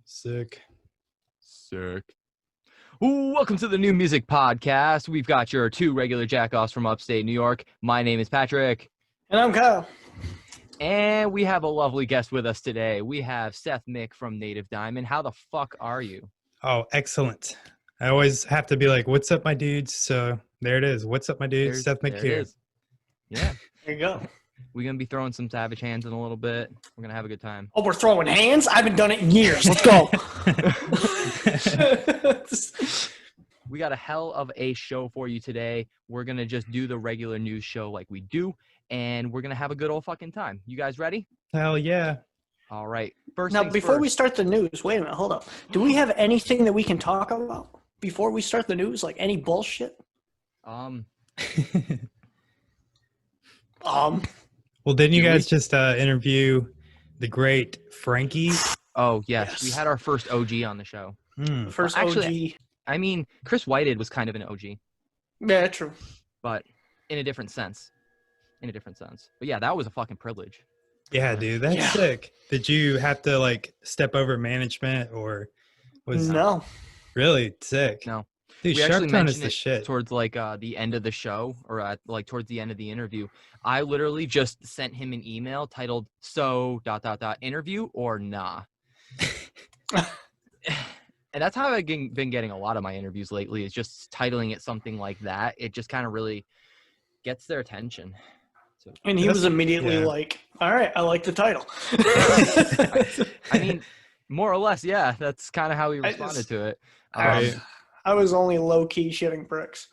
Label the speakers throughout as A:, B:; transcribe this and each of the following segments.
A: Sick.
B: Welcome to the New Music Podcast. We've got your two regular jackoffs from upstate New York. My name is Patrick.
C: And I'm Kyle.
B: And we have a lovely guest with us today. We have Seth Mick from Native Diamond. How the fuck are you?
A: Oh, excellent. I always have to be like, what's up, my dudes? So there it is. What's up, my dudes? Seth Mick here.
B: Yeah.
C: There you go.
B: We're going to be throwing some Savage Hands in a little bit. We're going to have a good time.
C: Oh, we're throwing hands? I haven't done it in years. Let's go.
B: We got a hell of a show for you today. We're going to just do the regular news show like we do, and we're going to have a good old fucking time. You guys ready?
A: Hell yeah.
B: All right.
C: Now, before we start the news, wait a minute, hold up. Do we have anything that we can talk about before we start the news? Like any bullshit?
A: Well, didn't you guys just interview the great Frankie?
B: Oh, yes. We had our first OG on the show.
C: First
B: actually,
C: OG.
B: I mean, Chris Whitehead was kind of an OG.
C: Yeah, true.
B: But in a different sense. But yeah, that was a fucking privilege.
A: Yeah, dude, that's sick. Did you have to like step over management or was
C: No.
A: Really sick?
B: No.
A: Dude,
B: we actually
A: Sharpton is
B: mentioned
A: the
B: it
A: shit.
B: towards like the end of the show or like towards the end of the interview. I literally just sent him an email titled "So ... interview or nah." And that's how I've been getting a lot of my interviews lately, is just titling it something like that. It just kind of really gets their attention. So,
C: And he was immediately like, all right, I like the title.
B: I mean, more or less, yeah. That's kind of how he responded to it.
C: I was only low-key shitting bricks.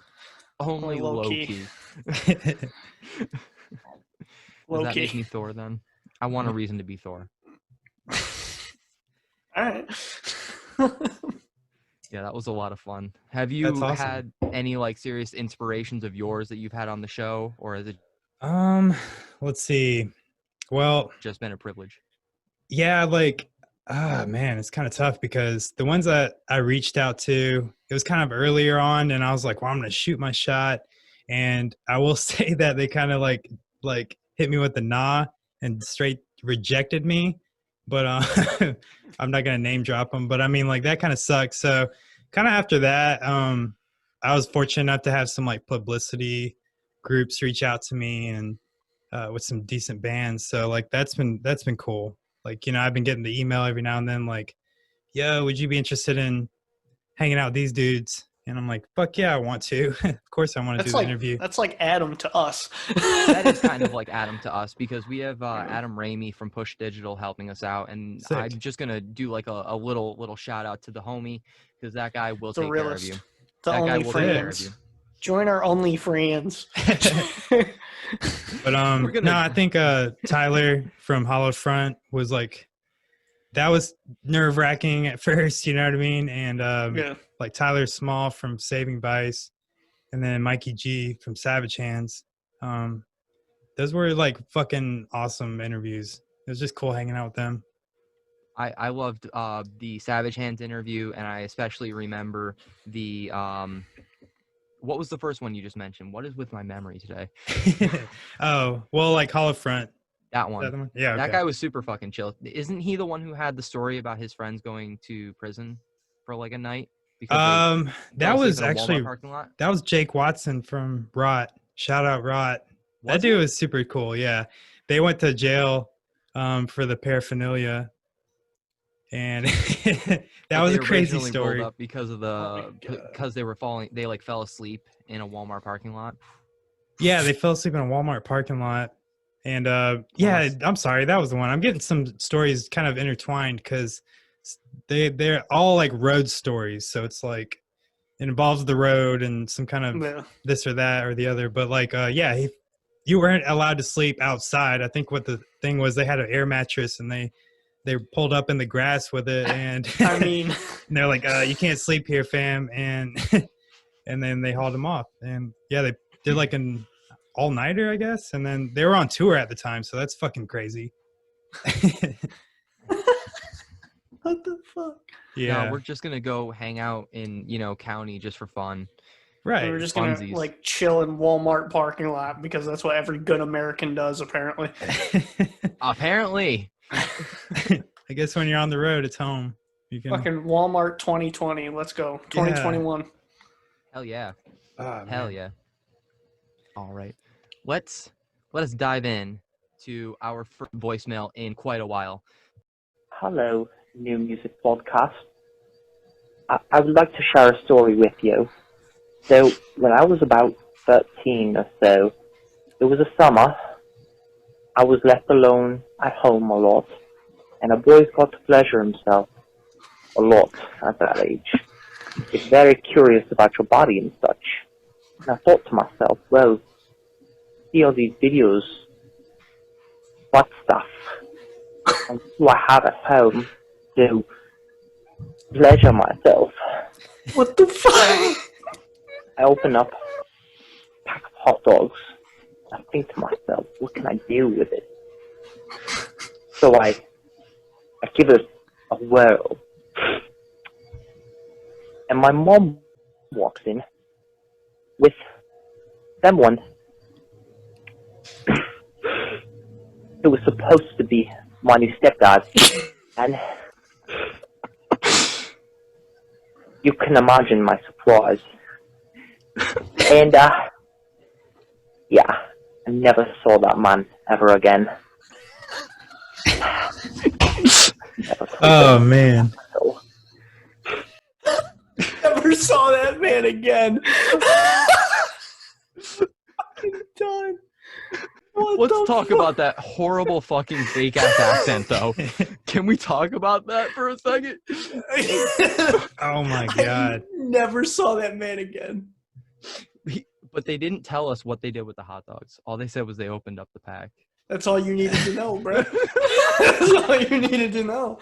B: Only low-key. Does that make me Thor then? I want a reason to be Thor.
C: All right.
B: Yeah, that was a lot of fun. Have you had any like serious inspirations of yours that you've had on the show, or is it
A: let's see. Well,
B: just been a privilege?
A: Yeah, like man, it's kind of tough because the ones that I reached out to, it was kind of earlier on, and I was like, well, I'm gonna shoot my shot. And I will say that they kind of like hit me with the nah and straight rejected me. But I'm not gonna name drop them. But I mean, like, that kind of sucks. So kind of after that, I was fortunate enough to have some like publicity groups reach out to me and with some decent bands. So like that's been cool. Like, you know, I've been getting the email every now and then like, yo, would you be interested in hanging out with these dudes? And I'm like, fuck yeah, I want to. Of course I want to do the interview.
C: That's like Adam to us.
B: That is kind of like Adam to us, because we have Adam Ramey from Push Digital helping us out. And sick. I'm just going to do like a little shout out to the homie, because that guy will take care of you.
C: That guy will take care of you. Join our OnlyFans.
A: But no, I think Tyler from Hollow Front was like, that was nerve-wracking at first, you know what I mean? And like Tyler Small from Saving Vice, and then Mikey G from Savage Hands. Those were like fucking awesome interviews. It was just cool hanging out with them.
B: I loved the Savage Hands interview, and I especially remember the what was the first one you just mentioned? What is with my memory today?
A: Oh, well, like Hollow Front.
B: That one.
A: Yeah.
B: That guy was super fucking chill. Isn't he the one who had the story about his friends going to prison for like a night?
A: That was actually, that was Jake Watson from Rot. Shout out Rot. That dude was super cool. Yeah. They went to jail for the paraphernalia. And that was a crazy story.
B: Up because of because they were they like fell asleep in a Walmart parking lot.
A: Yeah, they fell asleep in a Walmart parking lot. And I'm sorry, that was the one. I'm getting some stories kind of intertwined because they're all like road stories. So it's like it involves the road and some kind of this or that or the other. But like you weren't allowed to sleep outside. I think what the thing was, they had an air mattress and they pulled up in the grass with it, and
C: I mean,
A: and they're like, you can't sleep here, fam. And then they hauled him off. And yeah, they did like an all-nighter, I guess. And then they were on tour at the time, so that's fucking crazy.
C: What the fuck?
A: Yeah.
B: No, we're just gonna go hang out in, county just for fun.
A: Right.
C: We were just gonna like chill in Walmart parking lot because that's what every good American does, apparently.
B: Apparently.
A: I guess when you're on the road, it's home. You can.
C: Fucking Walmart 2020. Let's go. 2021.
B: Hell yeah.
A: Oh,
B: Hell
A: man.
B: yeah. All right. Let us dive in to our first voicemail in quite a while.
D: Hello, New Music Podcast. I would like to share a story with you. So, when I was about 13 or so, it was a summer. I was left alone at home a lot, and a boy's got to pleasure himself a lot at that age. It's very curious about your body and such. And I thought to myself, well, see all these videos, butt stuff, and who I have at home to pleasure myself.
C: What the fuck?
D: I open up a pack of hot dogs. I think to myself, what can I do with it? So I give it a whirl. And my mom walks in with someone who was supposed to be my new stepdad. And you can imagine my surprise. And, yeah, I never saw that man ever again.
A: Oh, man.
D: So,
C: Never saw that man again. Fucking done.
B: Let's talk about that horrible fucking fake ass accent though. Can we talk about that for a second?
A: Oh, my God.
C: Never saw that man again.
B: But they didn't tell us what they did with the hot dogs. All they said was they opened up the pack.
C: That's all you needed to know, bro. That's all you needed to know.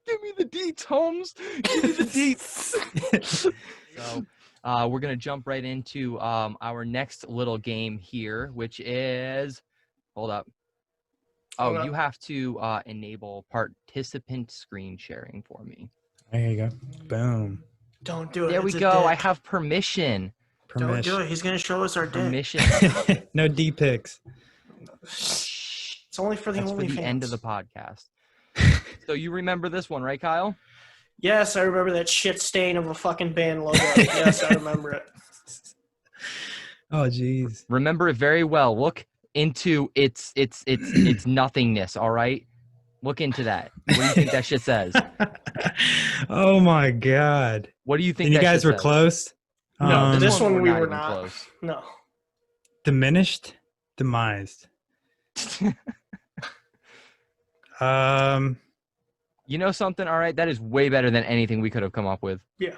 B: Give me the deets, Holmes. Give me the deets. So we're going to jump right into our next little game here, which is, hold up.
C: Hold
B: Oh,
C: up.
B: you have to enable participant screen sharing for me.
A: There you go. Boom.
C: Don't do it.
B: There we
C: It's a
B: go. I
C: dick.
B: have permission.
C: Don't do
A: Permission.
C: it. He's gonna show us our dick.
B: Permission.
A: No D pics.
C: It's only for the
B: That's for
C: OnlyFans.
B: the end of the podcast. So you remember this one, right, Kyle?
C: Yes, I remember that shit stain of a fucking band logo. Yes, I remember it.
A: Oh, jeez.
B: Remember it very well. Look into its nothingness. All right. Look into that. What do you think that shit says?
A: Oh, my God.
B: What do you think?
A: And you
B: that
A: guys
B: shit
A: were
B: says?
A: close?
B: No,
C: this one
B: we're
C: we
B: not
C: were
B: even
C: not.
B: close.
C: No.
A: Diminished? Demised.
B: You know something? All right, that is way better than anything we could have come up with.
C: Yeah.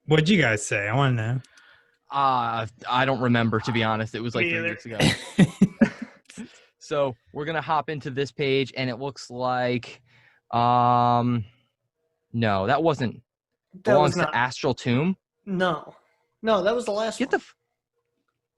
A: What'd you guys say? I want to know.
B: I don't remember, to be honest. It was like
C: Me
B: 3
C: either.
B: weeks ago. So we're gonna hop into this page, and it looks like, no, that wasn't.
C: That
B: Belongs
C: was not.
B: to Astral Tomb.
C: No. No, that was the last
B: Get
C: one.
B: the.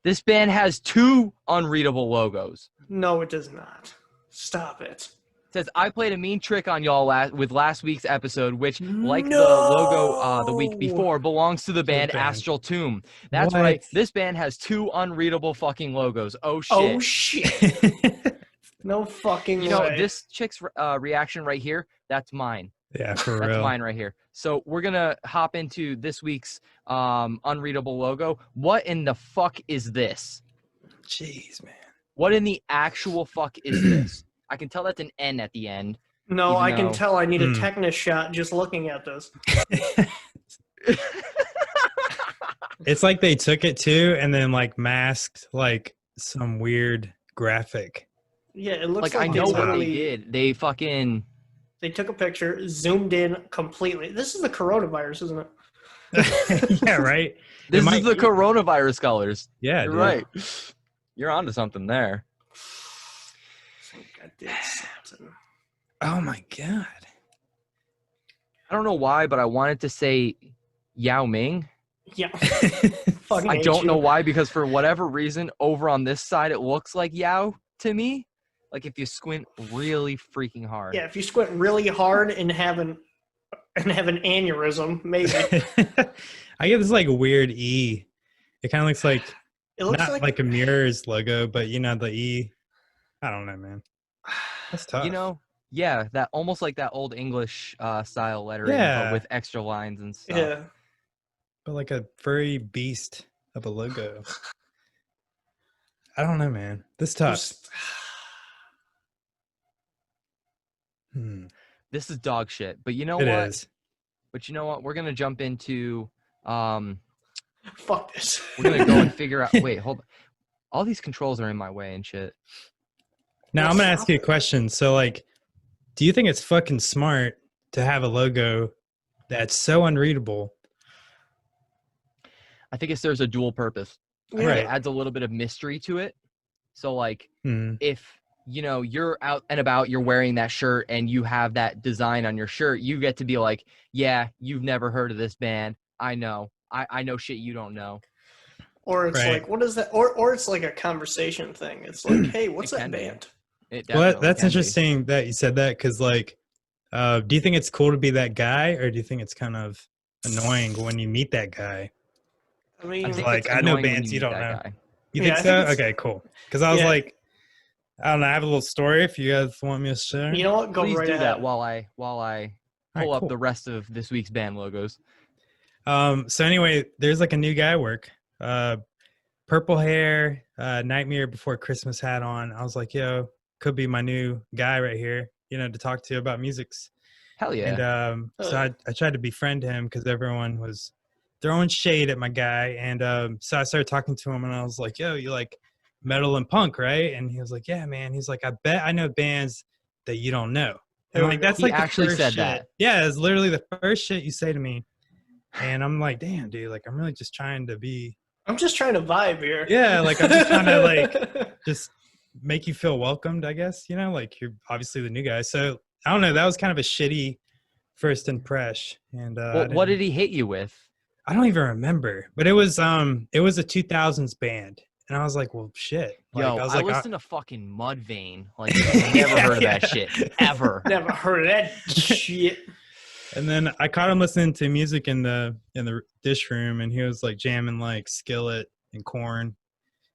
B: This band has 2 unreadable logos.
C: No, it does not. Stop it.
B: It says, I played a mean trick on y'all with last week's episode, which, like the
C: No!
B: logo the week before, belongs to the band
A: band.
B: Astral Tomb. That's
A: What?
B: right. This band has 2 unreadable fucking logos. Oh, shit.
C: Oh, shit. No fucking
B: You know,
C: way.
B: this chick's reaction right here, that's mine.
A: Yeah, for
B: That's
A: real.
B: mine right here. So we're going to hop into this week's unreadable logo. What in the fuck is this?
A: Jeez, man.
B: What in the actual fuck is this? I can tell that's an N at the end.
C: No,
B: even
C: I can
B: though-
C: tell I need a
A: Hmm.
C: tetanus shot just looking at this.
A: It's like they took it too and then like masked like some weird graphic.
C: Yeah, it looks
B: Like,
C: like,
B: I
C: they
B: know what
C: literally-
B: they did. They fucking...
C: They took a picture, zoomed in completely. This is the coronavirus, isn't it?
A: Yeah, right?
B: This
A: might
B: is the
A: be.
B: coronavirus colors.
A: Yeah,
B: You're
A: dude.
B: right. You're onto something there.
C: I think I did something.
A: Oh my God.
B: I don't know why, but I wanted to say Yao Ming.
C: Yeah. Fucking
B: I
C: hate
B: don't
C: you.
B: know why, because for whatever reason, over on this side, it looks like Yao to me. Like if you squint really freaking hard.
C: Yeah, if you squint really hard and have an aneurysm, maybe.
A: I get this like weird E. It kind of looks like
C: It looks
A: not like a mirror's logo, but you know the E. I don't know, man. That's tough.
B: You know, Yeah, that almost like that old English style lettering,
A: Yeah.
B: but with extra lines and stuff.
C: Yeah.
A: But like a furry beast of a logo. I don't know, man. This is tough.
C: Just-
B: This is dog shit. But you know
A: It
B: what?
A: is.
B: But you know what? We're gonna jump into
C: Fuck this.
B: we're gonna go and figure out. Wait, hold on. All these controls are in my way and shit.
A: Now
C: Well,
A: I'm gonna ask
C: stop
A: you a
C: it.
A: question. So, like, do you think it's fucking smart to have a logo that's so unreadable?
B: I think there's a dual purpose. I think
A: Right.
B: it adds a little bit of mystery to it. So like
A: Hmm.
B: if you're out and about, you're wearing that shirt and you have that design on your shirt, you get to be like, yeah, you've never heard of this band. I know. I know shit you don't know.
C: Or it's
A: Right.
C: like, what is that? Or it's like a conversation thing. It's like, hey, what's
B: It
C: that
B: can be.
C: band?
B: It
A: Well,
B: definitely
A: that's
B: can be.
A: interesting that you said that because, like, do you think it's cool to be that guy, or do you think it's kind of annoying when you meet that guy?
C: I mean,
B: I think
A: like,
B: it's
A: I know
B: annoying when
A: bands you
B: meet
A: don't
B: that
A: know.
B: guy.
A: You
C: Yeah,
A: think
C: I
A: so?
C: think it's-
A: Okay, cool. Because I was
C: Yeah.
A: like, I don't know. I have a little story if you guys want me to share.
C: you know what? Go
B: Please
C: right
B: do
C: ahead.
B: that while I
A: All right,
B: pull up
A: cool.
B: the rest of this week's band logos.
A: So anyway, there's like a new guy at work. Purple hair, Nightmare Before Christmas hat on. I was like, yo, could be my new guy right here, to talk to about musics.
B: Hell yeah.
A: And so I tried to befriend him because everyone was throwing shade at my guy. And so I started talking to him and I was like, yo, you like metal and punk, right? And he was like, yeah, man. He's like, I bet I know bands that you don't know. And
C: There we
A: like,
C: go.
A: that's
B: He
A: like the
B: actually
A: first
B: said
A: shit.
B: that.
A: Yeah, it's literally the first shit you say to me. And I'm like, damn, dude, like, I'm really just trying to be,
C: I'm just trying to vibe here.
A: yeah, like, I'm just trying to, like, just make you feel welcomed, I guess, like, you're obviously the new guy. So, I don't know, that was kind of a shitty first impression. And
B: Well, what did he hit you with?
A: I don't even remember, but it was a 2000s band. And I was like, well, shit. Like,
B: Yo,
A: I was
B: I
A: like,
B: listened to fucking Mudvayne. Like, I've never heard of that shit ever.
C: Never heard of that shit.
A: and then I caught him listening to music in the dish room, and he was like jamming like Skillet and Korn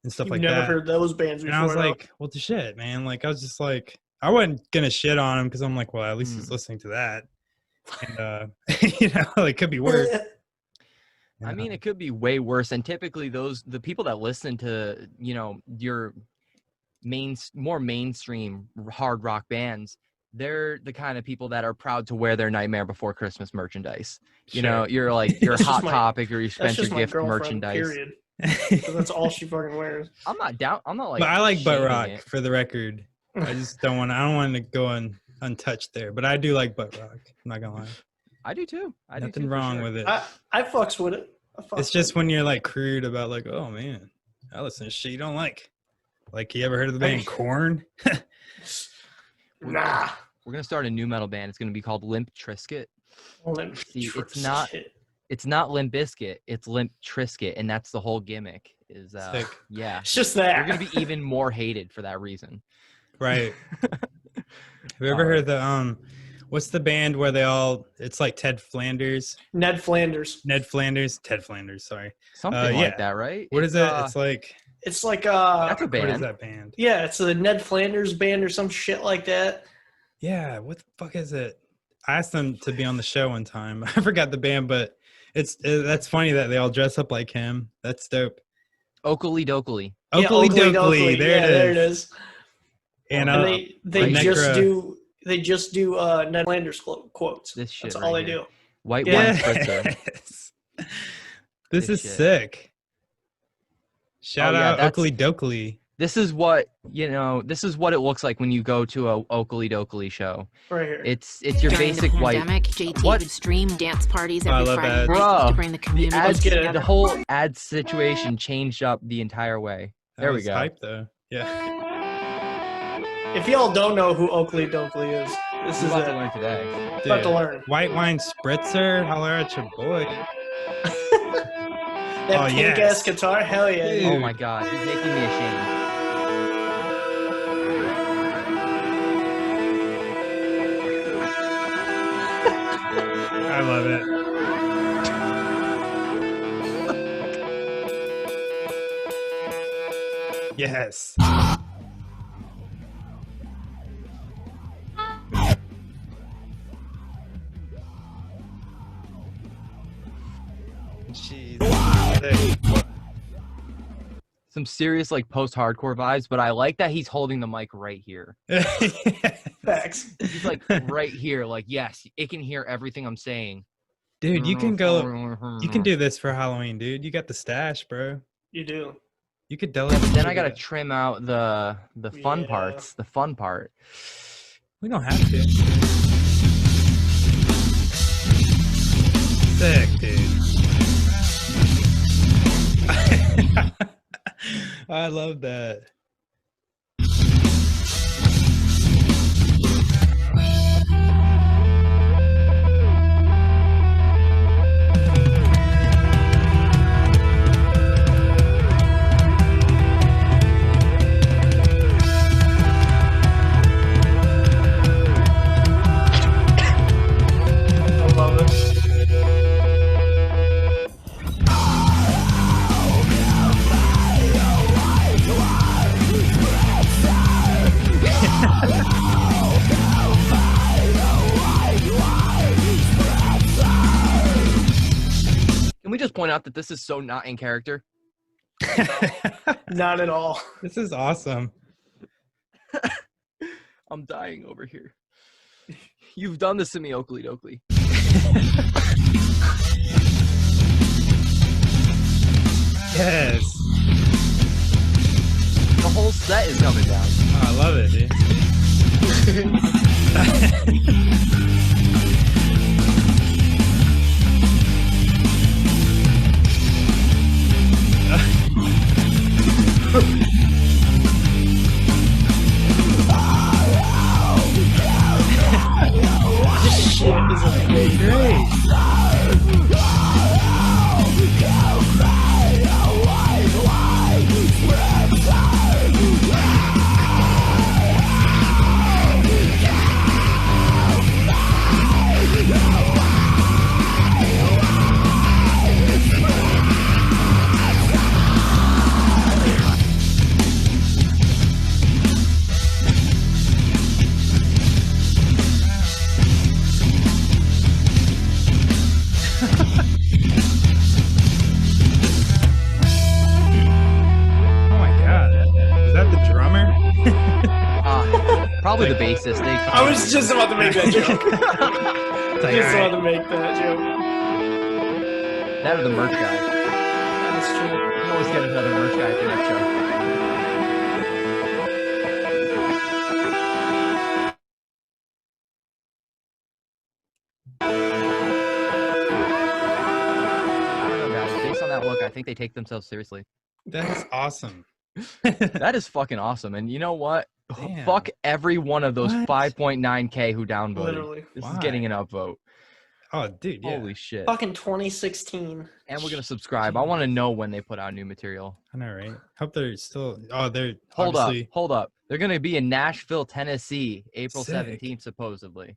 A: and stuff
C: You've
A: like
C: never
A: that.
C: heard those bands before.
A: And I was
C: no?
A: like, well, the shit, man. Like, I was just like, I wasn't gonna shit on him because I'm like, well, at least he's listening to that, and like, could be worse.
B: I mean, it could be way worse. And typically, the people that listen to your more mainstream hard rock bands, they're the kind of people that are proud to wear their Nightmare Before Christmas merchandise.
A: Sure.
B: You're like your
C: That's
B: Hot
C: just my-
B: Topic or your
C: That's
B: Spencer
C: just my
B: Gift
C: girlfriend,
B: merchandise.
C: period. 'Cause that's all she fucking wears.
B: I'm not down. I'm not like.
A: But I like butt
B: shaming
A: rock,
B: it.
A: for the record. I just don't want. I don't want to go untouched there. But I do like butt rock. I'm not gonna lie.
B: I do too.
A: Nothing wrong with it.
C: I fucks with it.
A: It's just when you're like crude about like, oh man, I listen to shit you don't like. Like, you ever heard of the band Korn?
C: Nah.
B: We're gonna start a new metal band. It's gonna be called Limp Trisket.
C: Limp
B: See,
C: Trisket.
B: it's not Limp Bizkit. It's Limp Trisket, and that's the whole gimmick. Is
A: Sick.
B: yeah.
C: It's just
B: You're
C: that.
B: gonna be even more hated for that reason.
A: Right. Have you ever heard of the what's the band where it's like Ted Flanders?
C: Ned Flanders.
A: Ted Flanders, sorry.
B: Something
A: yeah.
B: like that, right?
A: What is it? It's like,
C: It's like
B: That's a
A: what is
B: band.
A: that band?
C: yeah, it's a Ned Flanders band or some shit like that.
A: Yeah, what the fuck is it? I asked them to be on the show one time. I forgot the band, but that's funny that they all dress up like him. That's dope.
B: Oakley Dokley.
C: Yeah,
A: Oakley
C: Oakley
A: Dokley.
C: Dokley.
A: There it is. And
C: And they
A: like
C: just do Ned Flanders quotes.
B: This shit.
C: That's
B: right
C: all they
B: here.
C: do.
B: White
C: Yeah.
B: wine spritzer.
A: yes. This is
B: shit.
A: sick. Shout
B: yeah,
A: out
B: that's-
A: Oakley Dokley.
B: This is what This is what it looks like when you go to a Oakley Dokley show.
C: Right here.
B: It's your
E: During
B: basic
E: the
B: white.
E: pandemic, JT
B: What?
E: would stream dance parties
A: I
E: every
A: love
E: Friday
A: ads.
E: night
B: Bruh,
E: to bring the community
B: Ads,
C: get it.
E: together.
B: the whole ad situation changed up the entire way.
A: That
B: There we
A: was
B: go.
A: Hype though. Yeah.
C: If y'all don't know who Oakley Dokley is, this
B: I'm
C: is
B: about to
C: it.
B: learn today.
C: About to
A: Dude,
C: learn.
A: White wine spritzer. Holler at your boy.
C: That
A: Oh,
C: pink
A: yes.
C: ass guitar, hell yeah.
A: Dude.
B: Oh my god, he's making me ashamed.
A: I love it. Yes. Jeez.
B: Some serious like post-hardcore vibes, but I like that he's holding the mic right here.
C: Facts.
B: He's like right here, like yes, it can hear everything I'm saying.
A: Dude, you can do this for Halloween, dude. You got the stash, bro.
C: You do.
A: You could
B: Yeah,
A: delegate.
B: but then I gotta trim out the fun
C: Yeah.
B: parts. The fun part.
A: We don't have to. Sick, dude. I love that.
C: I love it.
B: Can we just point out that this is so not in character?
C: Not at all.
A: This is awesome.
B: I'm dying over here. You've done this to me, Oakley Dokley.
A: Yes.
B: The whole set is coming down.
A: Oh, I love it, dude.
C: This shit is amazing.
A: Great. Oh my god. Is that the drummer?
B: Probably the bassist.
C: I was just about to make that joke.
A: It's like,
C: Just
A: all
C: about to make that joke.
B: That or the merch guy.
C: That's true.
B: We can always get another merch guy at the next show. I don't know, guys. Based on that look, I think they take themselves seriously.
A: That's awesome.
B: That is fucking awesome. And you know what?
A: Damn.
B: Fuck every one of those
A: What?
B: 5.9K who downvoted.
C: Literally.
B: This
A: Why?
B: is getting an upvote.
A: Oh, dude, yeah.
B: Holy shit.
C: Fucking 2016.
B: And we're going to subscribe. I want to know when they put out new material.
A: I know, right? Hope they're still. Oh, they're
B: Hold
A: obviously.
B: up. They're going to be in Nashville, Tennessee, April
A: Sick.
B: 17th, supposedly.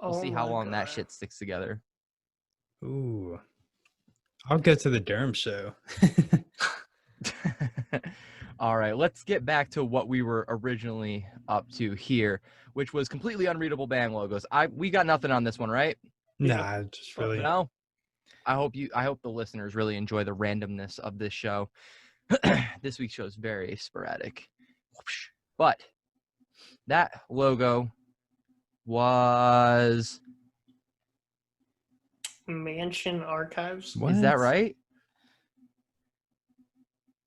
B: We'll
C: Oh
B: see how
C: my
B: long that
C: God.
B: shit sticks together.
A: Ooh. I'll go to the Durham show.
B: All right, let's get back to what we were originally up to here, which was completely unreadable band logos. We got nothing on this one, right?
A: Nah, just really.
B: No. I hope the listeners really enjoy the randomness of this show. This week's show is very sporadic. But that logo was
C: Mansion Archives.
A: What?
B: Is that right?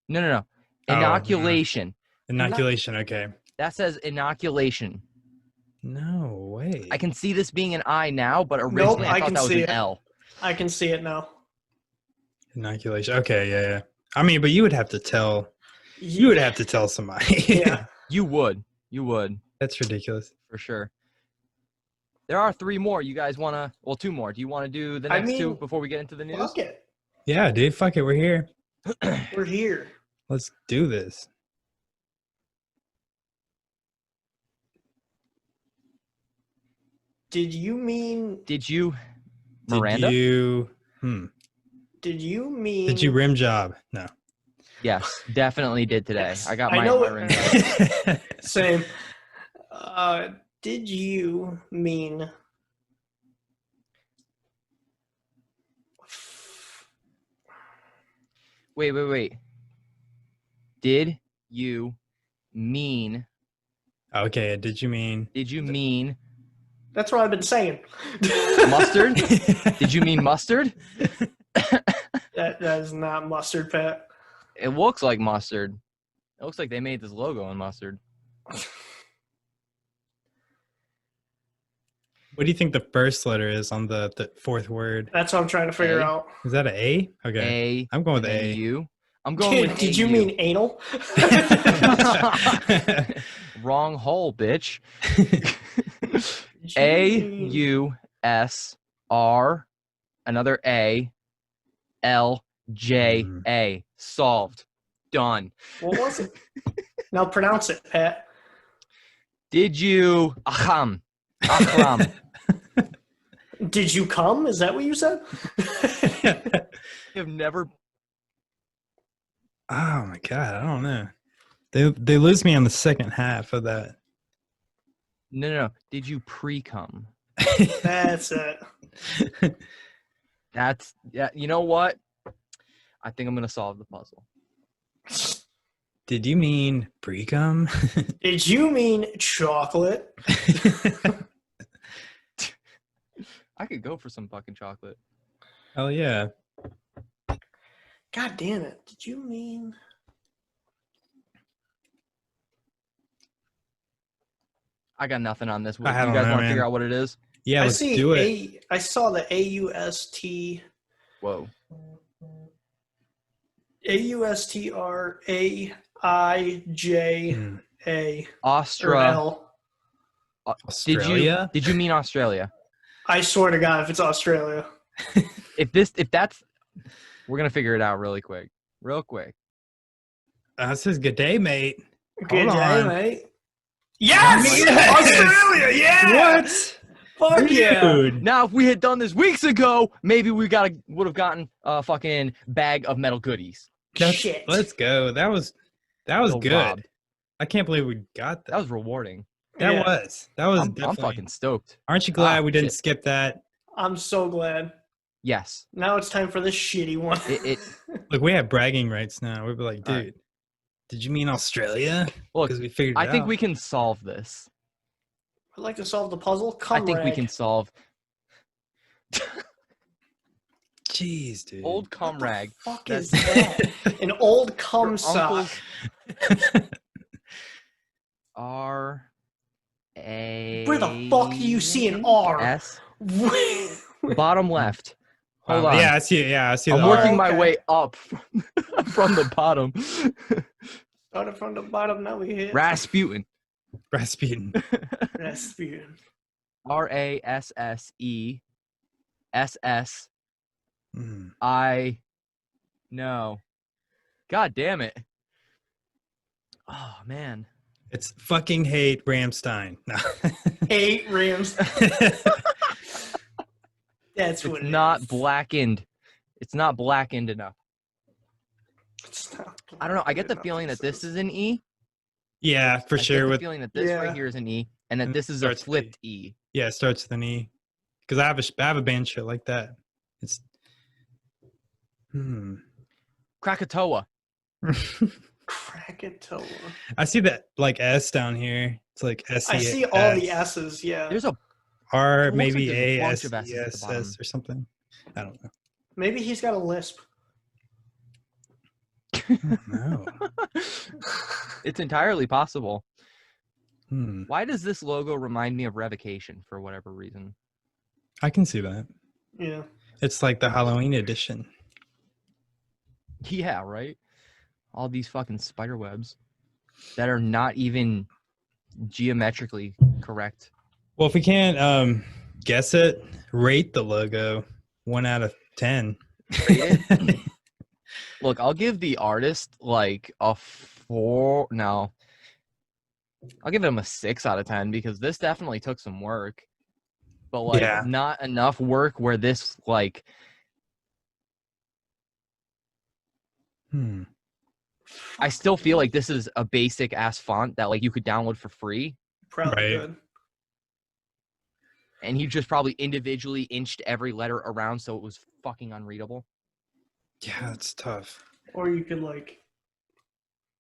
B: No.
A: Oh,
B: Inoculation.
A: Inoculation. Okay.
B: That says inoculation.
A: No way.
B: I can see this being an I now, but originally I
C: I
B: thought
C: can
B: that was
C: see
B: an
C: it.
B: L.
C: I can see it now.
A: Inoculation. Okay. Yeah. I mean, but you would have to tell. You would have to tell somebody.
C: Yeah.
B: You would.
A: That's ridiculous.
B: For sure. There are 3 more. You guys want to, well, 2 more. Do you want to do the
C: I
B: next 2
C: mean,
B: before we get into the news?
C: Fuck it.
A: Yeah, dude. Fuck it. We're here.
C: We're here.
A: Let's do this.
C: Did you mean?
B: Did you, Miranda?
A: Did you?
C: Did you mean?
A: Did you rim job? No.
B: Yes, definitely did today.
C: Yes.
B: I got
C: I
B: my
C: know
B: ring
C: it-
B: light.
C: Same. Did you mean?
B: Wait. Did you mean?
A: Okay, did you mean
B: Did you mean
C: That's what I've been saying.
B: mustard? Did you mean mustard?
C: That is not mustard, Pat.
B: It looks like mustard. It looks like they made this logo in mustard.
A: What do you think the first letter is on the fourth word?
C: That's what I'm trying to figure
B: A.
C: out.
A: Is that an A? Okay.
B: A.
A: I'm going with
B: and then
A: A.
B: U. I'm going with
C: Did you
B: AU.
C: mean anal?
B: Wrong hole, bitch.
C: Did you mean-
B: AUSR, another A, LJA. Solved. Done.
C: What was it? Now pronounce it, Pat.
B: Did you Acham?
C: Did you come? Is that what you said?
B: Have never.
A: Oh my god, I don't know. They lose me on the second half of that.
B: No. Did you pre-cum?
C: That's it.
B: That's yeah. You know what? I think I'm gonna solve the puzzle.
A: Did you mean pre-cum?
C: Did you mean chocolate?
B: I could go for some fucking chocolate.
A: Hell yeah.
C: God damn it. Did you mean
B: I got nothing on this. You
A: I
B: guys
A: don't
B: want
A: know,
B: to figure
A: man.
B: out what it is?
A: Yeah,
C: I
A: let's
C: see
A: do it.
C: I saw the AUST
B: Whoa.
C: AUSTRAIJA
A: Hmm.
C: or
B: Ostra.
C: L.
A: Australia?
B: Did you mean Australia?
C: I swear to God, if it's Australia.
B: If that's, we're gonna figure it out real quick.
A: It says good day, mate.
C: Good
A: Hold
C: day,
A: on.
C: mate. Yes!
A: Yes!
C: Australia, yeah!
A: What?
C: Fuck yeah!
A: Dude.
B: Now, if we had done this weeks ago, maybe we would have gotten a fucking bag of metal goodies.
C: Shit.
A: Let's go. That was
B: Go
A: good.
B: Rob.
A: I can't believe we got
B: That
A: that.
B: was rewarding.
A: That
C: Yeah.
A: was
B: I'm
A: definitely.
B: fucking stoked.
A: Aren't you glad
B: Ah,
A: we didn't
B: shit.
A: skip that?
C: I'm so glad.
B: Yes.
C: Now it's time for this shitty one.
B: It
A: Look, we have bragging rights now. We'd be like,
B: All right.
A: dude, did you mean Australia?
B: look.
A: Because we figured it
B: I think
A: out.
B: we can solve this.
C: I'd like to solve the puzzle.
B: I think we
C: Cumrag.
B: can solve
A: Jeez, dude.
B: old
C: What the
B: cumrag.
C: fuck
B: That's-
C: is that? An old cum
B: Your
C: sock.
B: uncle's R A.
C: Where the fuck do you see an R?
B: S?
C: Where-
B: Bottom left. Hold
A: Oh,
B: on.
A: Yeah, I see it. Yeah, I see
B: I'm
A: the
B: working
A: R.
B: my
C: okay.
B: way up from the bottom.
C: Started from the bottom, now we hit
B: Rasputin.
A: Rasputin.
C: Rasputin.
B: RASSESSI.
A: Mm.
B: No. God damn it. Oh man.
A: It's fucking hate Ramstein. No.
C: 8 Rams. That's what
B: It's
C: it
B: not
C: is.
B: blackened. It's not blackened enough.
C: It's not
B: I don't know. I get the
C: enough,
B: feeling
C: it
B: that this
C: says.
B: is an E.
A: Yeah, for
B: I get
A: sure.
B: the
A: With
B: feeling that this
C: Yeah.
B: right here is an E, and that
A: And
B: this is a
A: starts with E.
B: flipped E.
A: yeah, it starts with an E. Because I have a band shit like that. It's
B: Krakatoa.
C: Krakatoa.
A: I see that like S down here. It's like S.
C: I see all the S's, yeah.
B: There's a
A: R,
B: it looks
A: maybe
B: like
A: A
B: there's a
A: S
B: bunch of
A: E
B: S's at the
A: S
B: bottom.
A: S or something. I don't know.
C: Maybe he's got a lisp.
A: No.
B: It's entirely possible.
A: Hmm.
B: Why does this logo remind me of Revocation for whatever reason?
A: I can see that.
C: Yeah.
A: It's like the Halloween edition.
B: Yeah, right? All these fucking spider webs that are not even geometrically correct.
A: Well, if we can't guess it, rate the logo 1 out of 10.
B: Look, I'll give the artist like a 4. No. I'll give him a 6 out of 10 because this definitely took some work. But like
A: Yeah.
B: not enough work where this like I still feel like this is a basic ass font that like you could download for free,
C: Probably
A: Right.
C: good.
B: and he just probably individually inched every letter around so it was fucking unreadable.
A: Yeah, that's tough.
C: Or you could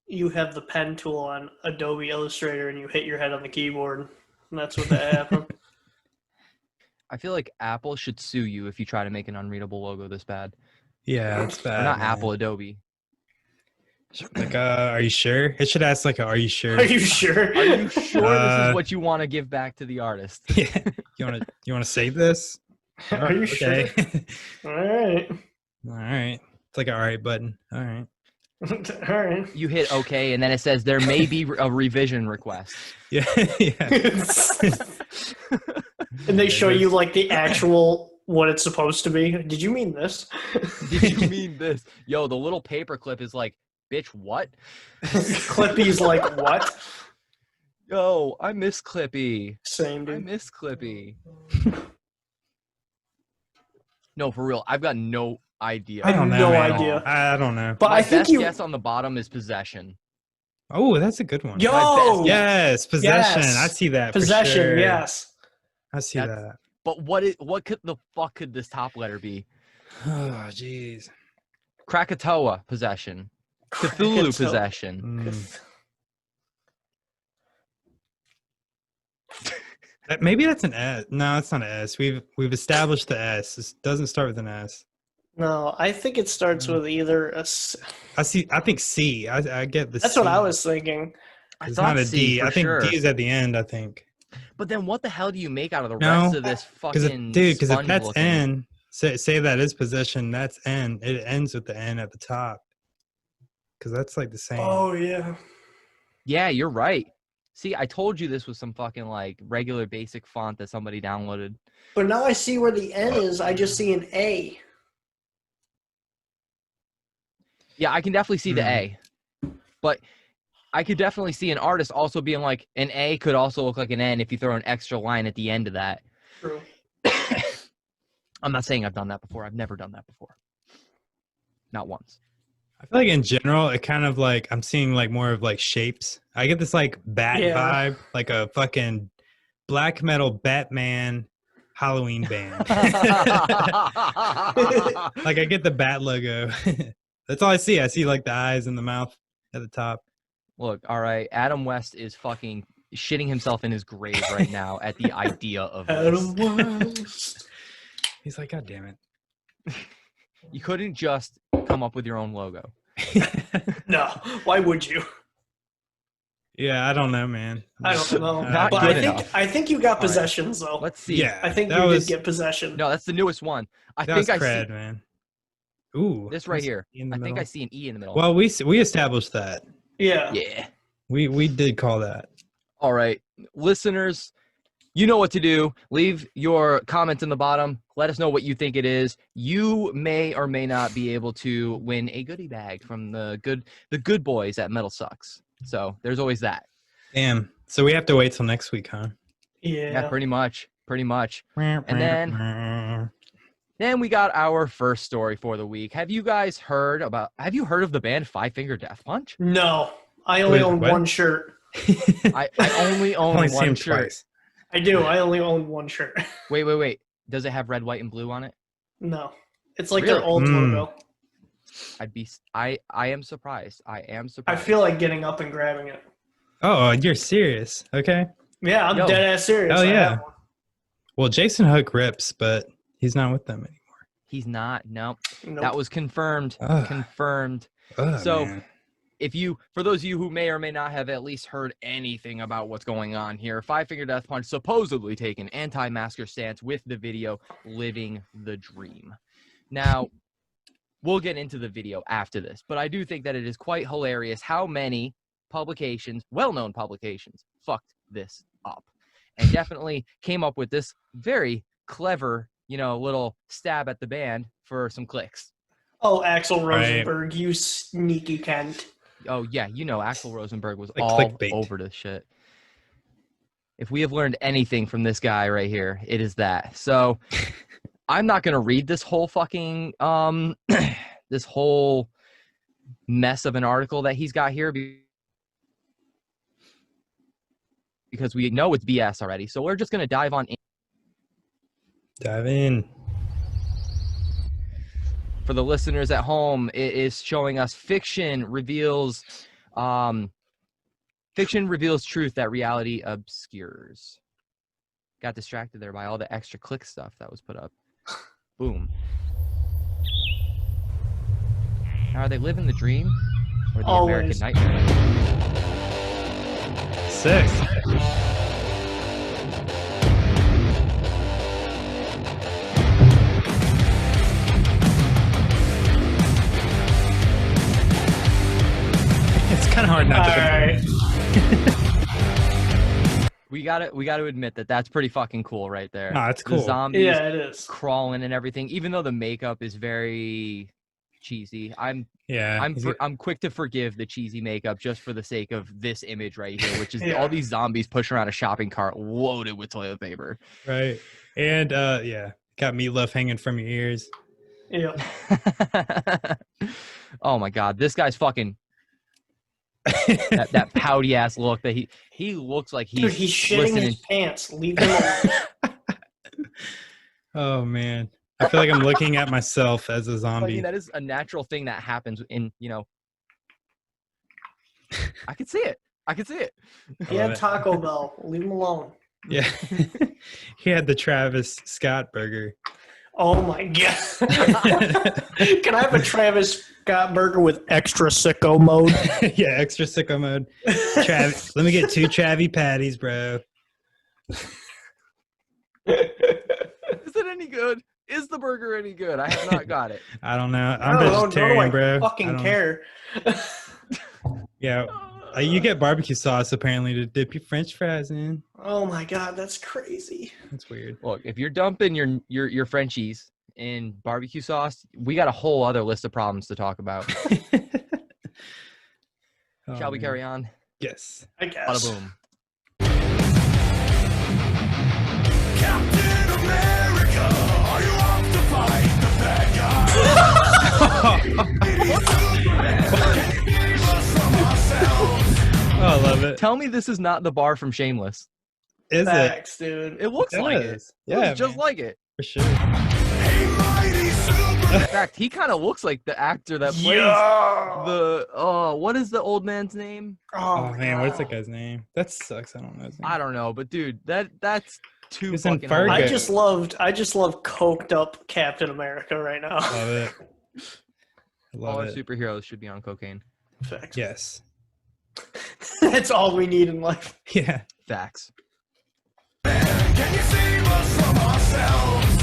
C: you have the pen tool on Adobe Illustrator and you hit your head on the keyboard, and that's what that happened.
B: I feel like Apple should sue you if you try to make an unreadable logo this bad.
A: Yeah, it's
B: Or
A: bad.
B: not
A: man.
B: Apple, Adobe.
A: Like, are you sure? It should ask like, are you sure?
C: Are you sure?
B: Are you sure this is
A: Uh,
B: what you want to give back to the artist?
A: Yeah. You wanna save this?
C: Are you sure? All right.
A: All right. It's like an all right button. All right.
C: All right.
B: You hit OK, and then it says there may be a revision request.
A: Yeah. Yeah.
C: And they show you like the actual what it's supposed to be. Did you mean this?
B: Did you mean this? Yo, the little paperclip is like, bitch, what?
C: Clippy's like what?
B: Yo, I miss Clippy.
C: Same
B: I
C: dude.
B: miss Clippy. No, for real. I've got no idea.
C: I have
A: don't know,
C: no
A: man.
C: idea.
A: I don't know.
C: But
B: My
C: I think
B: best
C: you.
B: guess on the bottom is possession.
A: Oh, that's a good one.
C: Yo.
A: Yes, possession.
C: Yes.
A: I see that.
C: Possession.
A: For sure.
C: Yes.
A: I see
B: That's-
A: that.
B: But what could the fuck could this top letter be?
A: Oh, jeez.
B: Krakatoa possession. Cthulhu
C: So-
B: possession.
A: Maybe that's an S. No, it's not an S. We've established the S. It doesn't start with an S.
C: No, I think it starts with either a.
A: I think C. I get the.
C: That's
A: C.
C: what I was thinking.
B: I
A: It's
B: thought
A: not a
B: C
A: D.
B: for
A: I think
B: sure.
A: D is at the end. I think
B: But then what the hell do you make out of the
A: No,
B: rest of this
A: because
B: fucking
A: because if
B: sponge
A: that's
B: looking-
A: N, say that is possession. That's N. It ends with the N at the top. Because that's like the same.
C: Oh yeah.
B: Yeah, you're right. See, I told you this was some fucking like regular basic font that somebody downloaded.
C: But now I see where the N is. I just see an A.
B: Yeah, I can definitely see the
A: Hmm.
B: A. But I could definitely see an artist also being like an A could also look like an N if you throw an extra line at the end of that.
C: True.
B: I'm not saying I've done that before. I've never done that before. Not once.
A: I feel like in general, it kind of like I'm seeing like more of like shapes. I get this like bat
C: Yeah.
A: vibe, like a fucking black metal Batman Halloween band. Like I get the bat logo. That's all I see. I see like the eyes and the mouth at the top.
B: Look, all right. Adam West is fucking shitting himself in his grave right now at the idea of
C: Adam
B: this.
C: West.
A: He's like, God damn
B: You couldn't just come up with your own logo.
A: it.
C: No, why would you?
A: Yeah, I don't know, man.
C: I don't know.
B: Not
C: But
B: good
C: I think
B: enough.
C: I think you got
B: All right.
C: possessions though.
B: Let's see.
A: Yeah,
C: I think
A: that
C: you
A: was
C: did get possession.
B: No, that's the newest one. I
A: that
B: think
A: was
B: I
A: cred,
B: see
A: man. Ooh,
B: this right
A: what's
B: here.
A: E in the
B: I think
A: middle?
B: I see an E in the middle.
A: Well, we established that.
C: Yeah.
B: yeah.
A: We did call that.
B: All right, listeners, you know what to do. Leave your comments in the bottom. Let us know what you think it is. You may or may not be able to win a goodie bag from the good boys at Metal Sucks. So there's always that.
A: Damn. So we have to wait till next week, huh?
B: Yeah,
C: Yeah.
B: pretty much. Then we got our first story for the week. Have you heard of the band Five Finger Death Punch?
C: No, I only
A: Wait,
C: own
A: what?
C: one shirt.
B: I only own
A: Only seen
B: one
A: him
B: shirt.
A: twice.
C: I do. I only own one shirt.
B: Wait. Does it have red, white, and blue on it?
C: No, it's like their
B: Really?
C: old
A: Mm.
C: logo.
B: I am surprised. I am
C: I
B: surprised.
C: feel like getting up and grabbing it.
A: Oh, you're serious? Okay.
C: Yeah, I'm
B: Yo.
C: dead ass serious.
A: Hell
C: I
A: yeah.
C: have one.
A: Well, Jason Hook rips, but he's not with them anymore.
B: He's not. No,
C: Nope.
B: that was confirmed.
A: Ugh.
B: Confirmed.
A: Ugh,
B: So-
A: man.
B: For those of you who may or may not have at least heard anything about what's going on here, Five Finger Death Punch supposedly taking anti-masker stance with the video "Living the Dream." Now, we'll get into the video after this, but I do think that it is quite hilarious how many publications, well-known publications, fucked this up, and definitely came up with this very clever, little stab at the band for some clicks.
C: Oh, Axel
A: Right.
C: Rosenberg, you sneaky cunt.
B: Oh yeah, Axl Rosenberg was
A: Like
B: all
A: clickbait.
B: over this shit. If we have learned anything from this guy right here, it is that. So I'm not gonna read this whole fucking this whole mess of an article that he's got here because we know it's BS already. So we're just gonna dive on in.
A: Dive in.
B: For For the listeners at home, it is showing us fiction reveals truth that reality obscures. Got distracted there by all the extra click stuff that was put up. Boom. Now, are they living the dream or the American
C: Always.
B: nightmare?
A: Sick. It's kind of hard not
C: All
A: to.
C: right.
B: We gotta admit that that's pretty fucking cool right there.
A: No, it's
B: The
A: cool.
B: zombies
C: Yeah, it is.
B: crawling and everything, even though the makeup is very cheesy.
A: Yeah.
B: I'm quick to forgive the cheesy makeup just for the sake of this image right here, which is
C: Yeah.
B: all these zombies pushing around a shopping cart loaded with toilet paper.
A: Right. And yeah, got meatloaf hanging from your ears.
C: Yeah.
B: Oh my god, this guy's fucking that pouty ass look that he looks like
C: Dude, he's shitting his pants. Leave him alone.
A: Oh man. I feel like I'm looking at myself as a
B: I
A: zombie.
B: mean, that is a natural thing that happens in, I can see it. I can see it.
C: He had Taco Bell. Leave him alone.
A: Yeah. He had the Travis Scott burger.
C: Oh my god. Can I have a Travis Scott burger with extra sicko mode?
A: Yeah, extra sicko mode. Let me get 2 Travie patties, bro.
B: Is it any good? Is the burger any good? I have not got it.
A: I don't know. I'm
C: I don't know,
A: vegetarian,
C: nor do I
A: bro. I
C: fucking
A: don't-
C: care.
A: Yeah. You get barbecue sauce apparently to dip your French fries in.
C: Oh my god, that's crazy.
A: That's weird.
B: Look, if you're dumping your Frenchies in barbecue sauce, we got a whole other list of problems to talk about.
A: Oh,
B: Shall we
A: man.
B: carry on?
A: Yes.
C: I guess.
B: Bada boom.
E: Captain America, are you off to fight the bad guy? Save us from ourselves.
A: Oh, I love it.
B: Tell me this is not the bar from Shameless.
A: Is it?
C: Facts, dude.
B: It looks like it.
A: is.
B: It looks
A: Yeah,
B: just
A: man,
B: like it.
A: for sure.
E: Hey, mighty super.
B: In fact, he kind of looks like the actor that plays
C: Yeah.
B: the what is the old man's name?
A: Oh,
C: my
A: man, what's that
C: God.
A: guy's name? That sucks. I don't know his name.
B: I don't know, but dude, that's too
A: He's in
B: fucking
A: Fargo.
C: I
B: hilarious.
C: just love coked up Captain America right now.
A: Love it. I
B: All
A: love
B: our
A: it.
B: superheroes should be on cocaine.
C: Facts.
A: Yes.
C: That's all we need in life.
A: Yeah.
B: Facts.
E: Can you save us from ourselves?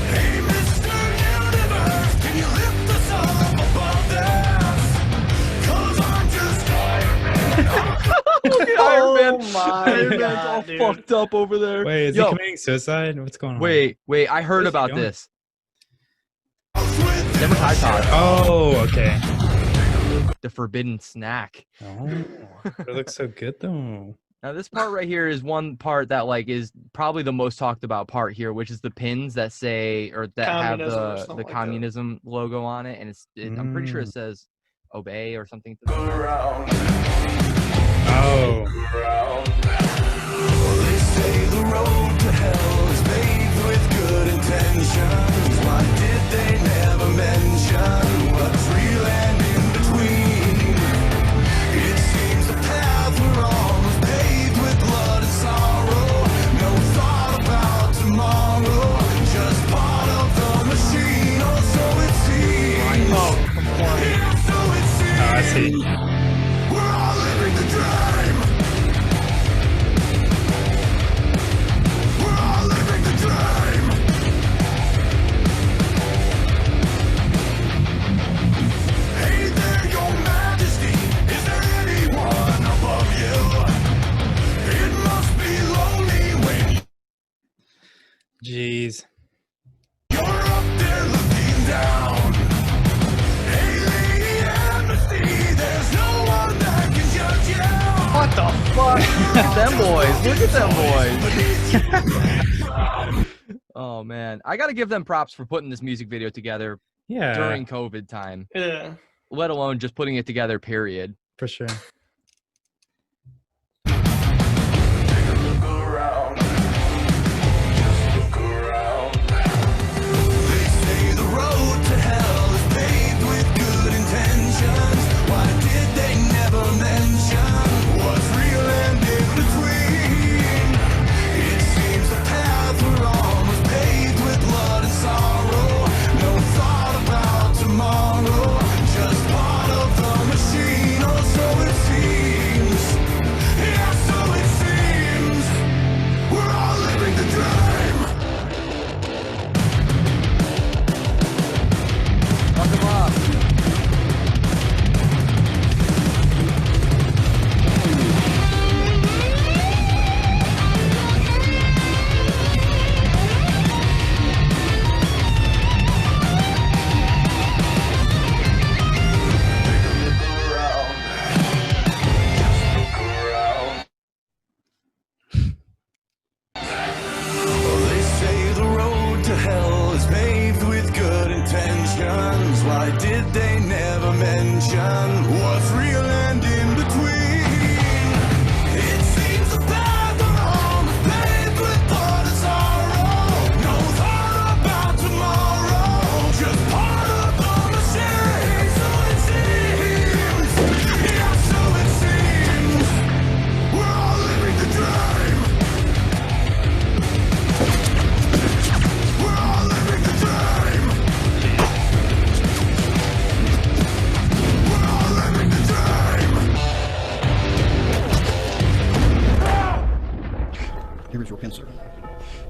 E: Hey, Mr. Universe, can you lift us up above this? 'Cause I'm just Iron Man.
B: Look at
C: Oh
B: Iron Man.
C: my
B: Iron Man's
C: God,
B: all
C: dude.
B: fucked up over there.
A: Wait, is
B: Yo,
A: he committing suicide? What's going on?
B: wait, I heard
A: What is he
B: about
A: doing?
B: this.
E: With
B: Never Tide Pod,
A: Oh, okay.
B: the forbidden snack.
A: Oh, it looks so good though.
B: Now this part right here is one part that like is probably the most talked about part here, which is the pins that say or that have
C: Communism or
B: the
C: something like that.
B: communism logo on it, and I'm pretty sure it says obey or something.
E: around,
A: Oh,
E: around. They say the road to hell is paved with good intentions. Why did they never mention what's real and in between? It seems the path we're on was paved with blood and sorrow. No thought about tomorrow, just part of the machine. Or so it seems. Yeah, so it seems.
A: I see.
E: We're all living the dream. We're all living the dream. Hey there, your majesty. Is there anyone above you? It must be lonely when
A: Jeez.
E: you're up there looking down. Hey, Lady Amnesty, there's no one that can judge you.
C: What the fuck?
B: Look at them boys. Look at them boys. Oh man, I gotta give them props for putting this music video together
A: Yeah.
B: during COVID time,
C: Yeah.
B: let alone just putting it together. Period.
A: For sure.
E: Look around. Just look around. They say the road to hell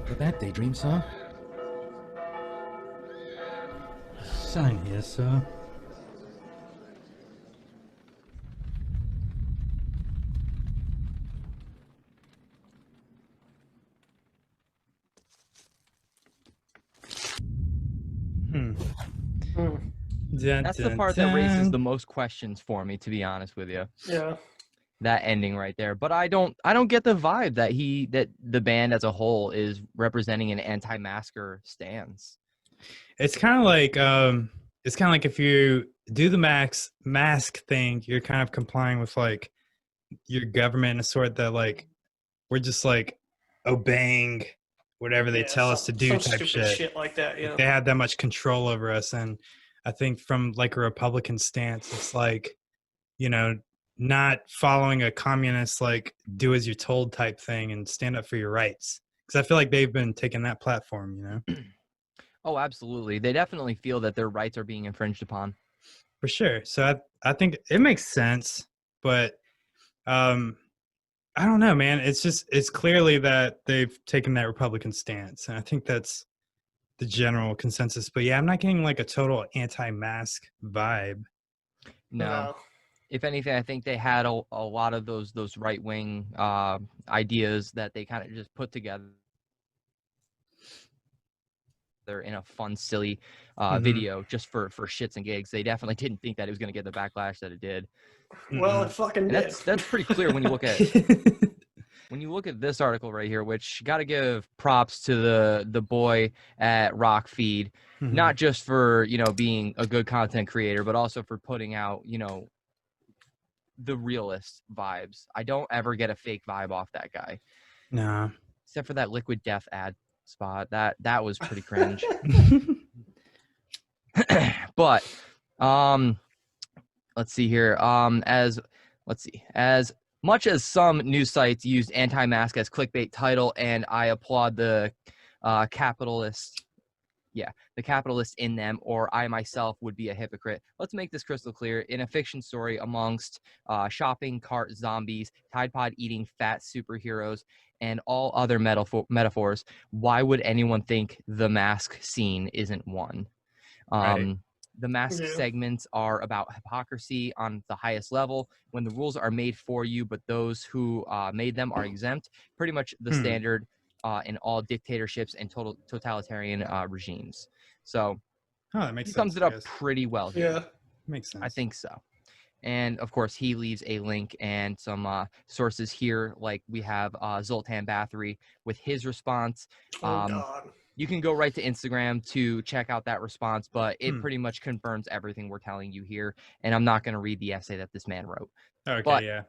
F: With that daydream, sir? Sign here, sir.
A: Hmm.
C: Hmm.
A: Dun,
B: That's the
A: dun,
B: part that raises
A: dun.
B: the most questions for me, to be honest with you.
C: Yeah.
B: That ending right there. But I don't get the vibe that the band as a whole is representing an anti-masker stance.
A: It's kind of like if you do the mask thing, you're kind of complying with like your government in a sort that like we're just like obeying whatever they
C: Yeah,
A: tell us to do
C: some
A: type
C: stupid
A: shit.
C: like that.
A: Like,
C: Yeah.
A: they had that much control over us, and I think from like a Republican stance, it's like, you know, not following a communist like do as you're told type thing and stand up for your rights. Because I feel like they've been taking that platform, you know.
B: Oh, absolutely. They definitely feel that their rights are being infringed upon.
A: For sure. So I think it makes sense, but I don't know, man. It's clearly that they've taken that Republican stance, and I think that's the general consensus. But yeah, I'm not getting like a total anti-mask vibe.
B: No. If anything, I think they had a lot of those right-wing ideas that they kind of just put together in a fun, silly video just for shits and gigs. They definitely didn't think that it was going to get the backlash that it did.
C: Well, it fucking
B: And
C: did.
B: that's pretty clear when you look at when you look at this article right here, which got to give props to the boy at Rock Feed,
A: Mhm.
B: not just for, you know, being a good content creator, but also for putting out, you know, the realist vibes. I don't ever get a fake vibe off that guy,
A: Nah.
B: except for that Liquid Death ad spot. That was pretty cringe. But let's see here. As much as some news sites used anti-mask as clickbait title, and I applaud the capitalists in them, or I myself would be a hypocrite. Let's make this crystal clear. In a fiction story amongst shopping cart zombies, Tide Pod eating fat superheroes, and all other metaphors, why would anyone think the mask scene isn't one?
A: Right.
B: The mask
C: Yeah.
B: segments are about hypocrisy on the highest level, when the rules are made for you, but those who made them are exempt. Pretty much the standard in all dictatorships and totalitarian regimes. So
A: Oh, that makes
B: he
A: sense.
B: sums it
A: I
B: up
A: guess.
B: pretty well here.
C: Yeah.
A: Makes sense.
B: I think so. And of course, he leaves a link and some sources here, like we have Zoltan Bathory with his response.
C: Oh God.
B: You can go right to Instagram to check out that response, but it
A: Hmm.
B: pretty much confirms everything we're telling you here. And I'm not going to read the essay that this man wrote.
A: Okay,
B: but-
A: yeah.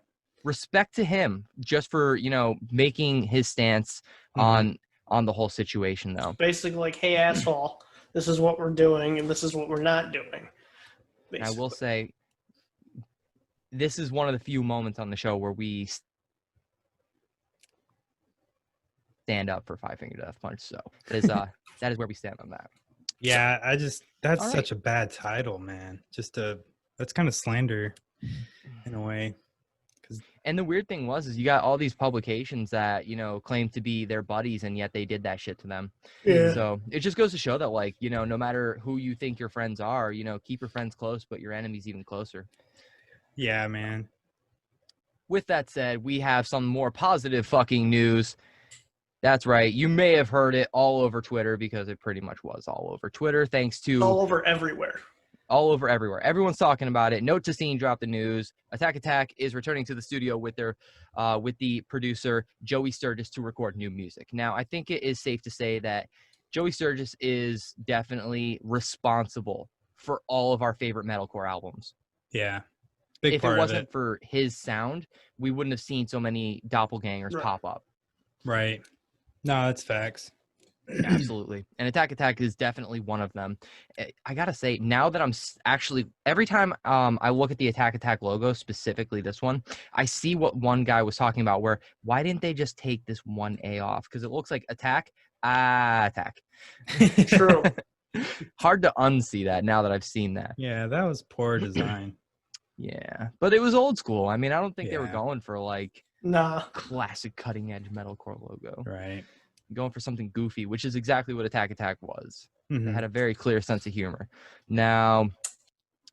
B: Respect to him just for, you know, making his stance on the whole situation, though.
C: Basically, like, hey, asshole, this is what we're doing, and this is what we're not doing.
B: And I will
C: Basically.
B: say, this is one of the few moments on the show where we stand up for Five Finger Death Punch. So that is where we stand on that.
A: Yeah, that's
B: All right.
A: such a bad title, man. That's kind of slander in a way.
B: And the weird thing is you got all these publications that, you know, claim to be their buddies, and yet they did that shit to them.
C: Yeah.
B: So it just goes to show that, like, you know, no matter who you think your friends are, you know, keep your friends close, but your enemies even closer.
A: Yeah, man.
B: With that said, we have some more positive fucking news. That's right. You may have heard it all over Twitter, because it pretty much was all over Twitter, thanks to
C: All over everywhere.
B: all over everywhere. Everyone's talking about it. Note to Scene dropped the news. Attack Attack is returning to the studio with their with the producer Joey Sturgis to record new music. Now, I think it is safe to say that Joey Sturgis is definitely responsible for all of our favorite metalcore albums.
A: Yeah. Big
B: If it
A: part of
B: wasn't
A: it.
B: for his sound, we wouldn't have seen so many doppelgangers
C: Right.
B: pop up.
A: Right. No, that's facts.
B: Absolutely. And Attack Attack is definitely one of them. I gotta say, now that I'm actually, every time I look at the Attack Attack logo, specifically this one, I see what one guy was talking about, where why didn't they just take this one A off? Because it looks like Attack, Attack.
C: True.
B: Hard to unsee that now that I've seen that.
A: Yeah, that was poor design.
B: Yeah. But it was old school. I mean, I don't think they were
A: Yeah.
B: going for like
C: Nah.
B: classic cutting edge metalcore logo.
A: Right.
B: going for something goofy, which is exactly what Attack Attack was. They
A: Mhm.
B: had a very clear sense of humor. Now,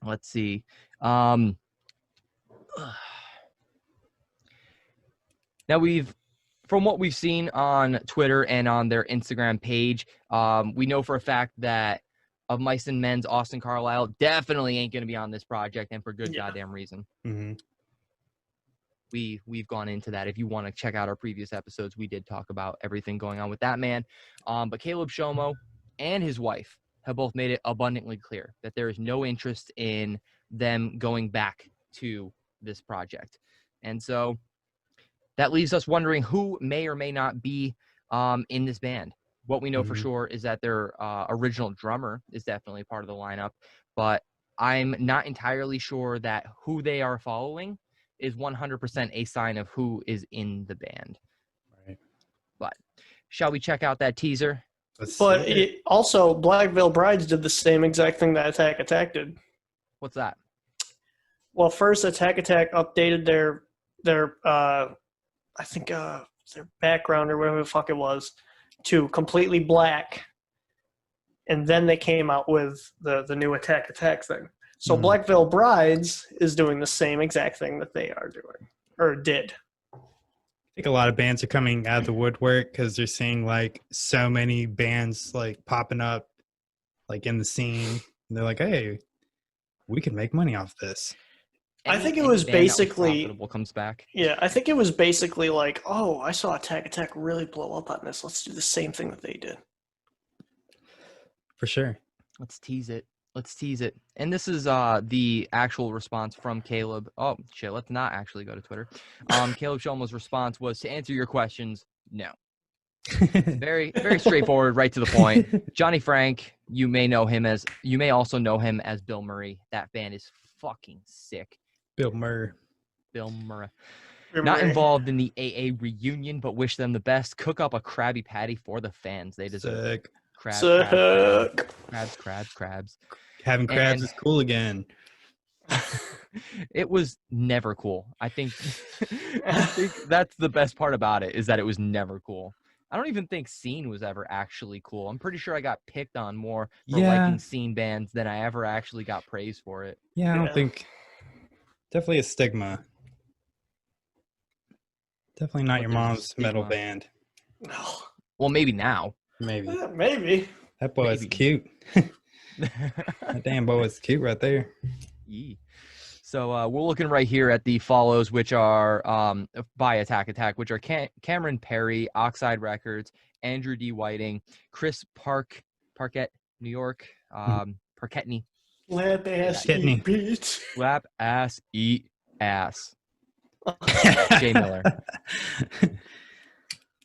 B: let's see. Now from what we've seen on Twitter and on their Instagram page, we know for a fact that Of Mice and Men's Austin Carlisle definitely ain't going to be on this project, and for good
C: Yeah.
B: goddamn reason.
A: Mhm.
B: We've gone into that. If you want to check out our previous episodes, we did talk about everything going on with that man. But Caleb Shomo and his wife have both made it abundantly clear that there is no interest in them going back to this project. And so that leaves us wondering who may or may not be in this band. What we know for
A: Mhm.
B: sure is that their original drummer is definitely part of the lineup, but I'm not entirely sure that who they are following is 100% a sign of who is in the band.
A: Right.
B: But shall we check out that teaser?
A: Let's
C: But
A: see it.
C: also, Black Veil Brides did the same exact thing that Attack Attack did.
B: What's that?
C: Well, first Attack Attack updated their I think their background or whatever the fuck it was to completely black, and then they came out with the new Attack Attack thing. So
A: Mhm.
C: Black Veil Brides is doing the same exact thing that they are doing or did.
A: I think a lot of bands are coming out of the woodwork because they're seeing like so many bands like popping up like in the scene. And they're like, hey, we can make money off this.
C: I think it
B: Any
C: was
B: band that
C: basically-
B: profitable comes back.
C: Yeah, I think it was basically like, oh, I saw Attack Attack really blow up on this. Let's do the same thing that they did.
A: For sure.
B: Let's tease it. And this is the actual response from Caleb. Oh shit, let's not actually go to Twitter. Caleb Shomo's response was, to answer your questions, no. Very, very straightforward, right to the point. Johnny Frank, you may also know him as Bill Murray. That band is fucking sick.
A: Bill Murray.
B: Bill Murray.
C: Remember-
B: Not involved in the AA reunion, but wish them the best. Cook up a Krabby Patty for the fans. They deserve it.
A: Sick.
B: Crabs.
A: Having crabs
B: And-
A: is cool again.
B: It was never cool. I think that's the best part about it, is that it was never cool. I don't even think Scene was ever actually cool. I'm pretty sure I got picked on more for
A: Yeah.
B: liking Scene bands than I ever actually got praise for it.
A: Yeah, I don't
C: Yeah.
A: think. Definitely a stigma. Definitely not
B: But
A: your
B: there's a
A: mom's metal
B: stigma.
A: band.
C: No.
B: Well, maybe now.
A: Maybe.
C: Maybe.
A: That boy is
B: Maybe.
A: cute. That damn boy is cute right there.
B: Yee. So we're looking right here at the follows, which are by Attack Attack, which are Cameron Perry, Oxide Records, Andrew D. Whiting, Chris Parquet, New York, Parquetney,
C: Lap ass
A: Kidney.
C: eat beats.
B: Slap Ass Eat Ass, Jay Miller,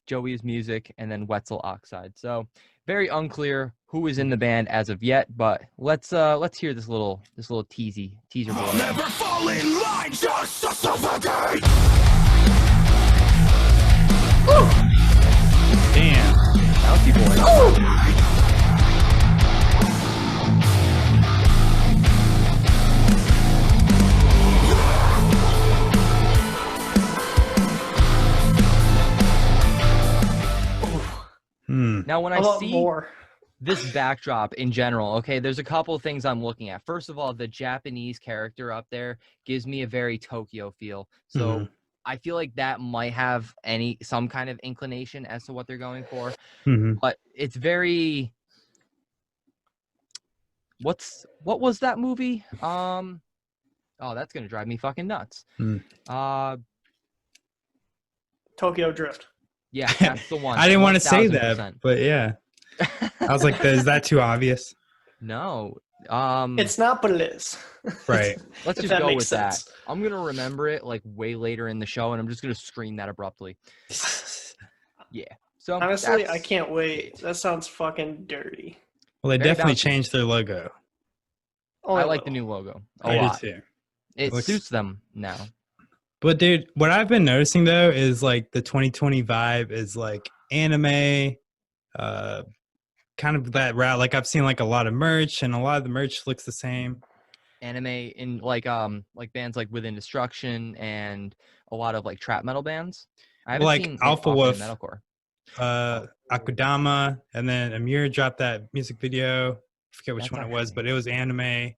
B: Joey's Music, and then Wetzel Oxide. So very unclear who is in the band as of yet, but let's hear this little teaser.
E: I'll never fall in line just to suffocate.
A: Damn.
B: Bouncy Boy. Now, when
C: A
B: I
C: lot
B: see
C: more.
B: this backdrop in general, okay, there's a couple of things I'm looking at. First of all, the Japanese character up there gives me a very Tokyo feel. So I feel like that might have some kind of inclination as to what they're going for.
A: Mhm.
B: But it's very what was that movie? Oh, that's gonna drive me fucking nuts.
C: Tokyo Drift.
B: Yeah, that's the one.
A: I didn't want to say
B: 1000%.
A: that, but yeah. I was like, is that too obvious?
B: No.
C: It's not, but it is.
A: Right.
B: Let's
C: if
B: just
C: that
B: go
C: makes
B: with
C: sense.
B: that. I'm gonna remember it like way later in the show, and I'm just gonna scream that abruptly. Yeah. So
C: Honestly, I
B: that's-
C: can't wait. That sounds fucking dirty.
A: Well, they
B: Very
A: definitely
B: bouncy.
A: changed their logo.
C: Only
B: I
C: a
B: like the
C: little.
B: new logo a
A: I
B: lot.
A: do too.
B: It
A: looks-
B: suits them now.
A: But dude, what I've been noticing though is like the 2020 vibe is like anime, kind of that route. Like I've seen like a lot of merch, and a lot of the merch looks the same.
B: Anime in like bands like Within Destruction and a lot of like trap metal bands. I haven't
A: Like
B: seen
A: Alpha
B: often in
A: Wolf.
B: metalcore.
A: Akudama, and then Amir dropped that music video. I forget which
B: That's
A: one it was,
B: actually-
A: but it was anime.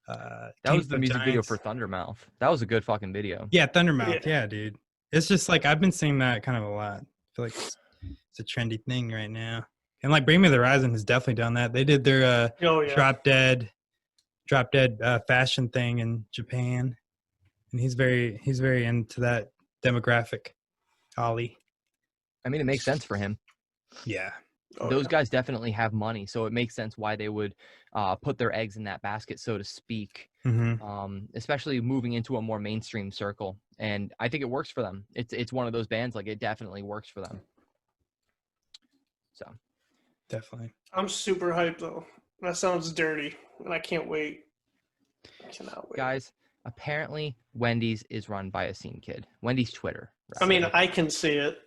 B: That was the
A: King of
B: music video for
A: Giants.
B: Thundermouth. That was a good fucking video.
A: Yeah, Thundermouth.
C: Yeah.
A: Yeah, dude. It's just like I've been seeing that kind of a lot. I feel like it's a trendy thing right now. And like Bring Me the Horizon has definitely done that. They did their
C: Oh yeah.
A: drop dead fashion thing in Japan, and he's very into that demographic. Ollie.
B: I mean, it makes sense for him.
A: Yeah.
C: Oh,
B: Those
C: yeah.
B: guys definitely have money, so it makes sense why they would put their eggs in that basket, so to speak. Especially moving into a more mainstream circle, and I think it works for them. It's one of those bands, like, it definitely works for them. So
A: Definitely.
C: I'm super hyped though. That sounds dirty, and I can't wait. I cannot wait.
B: guys, apparently Wendy's is run by a scene kid. Wendy's Twitter.
C: I mean,
B: rather.
C: I can see it.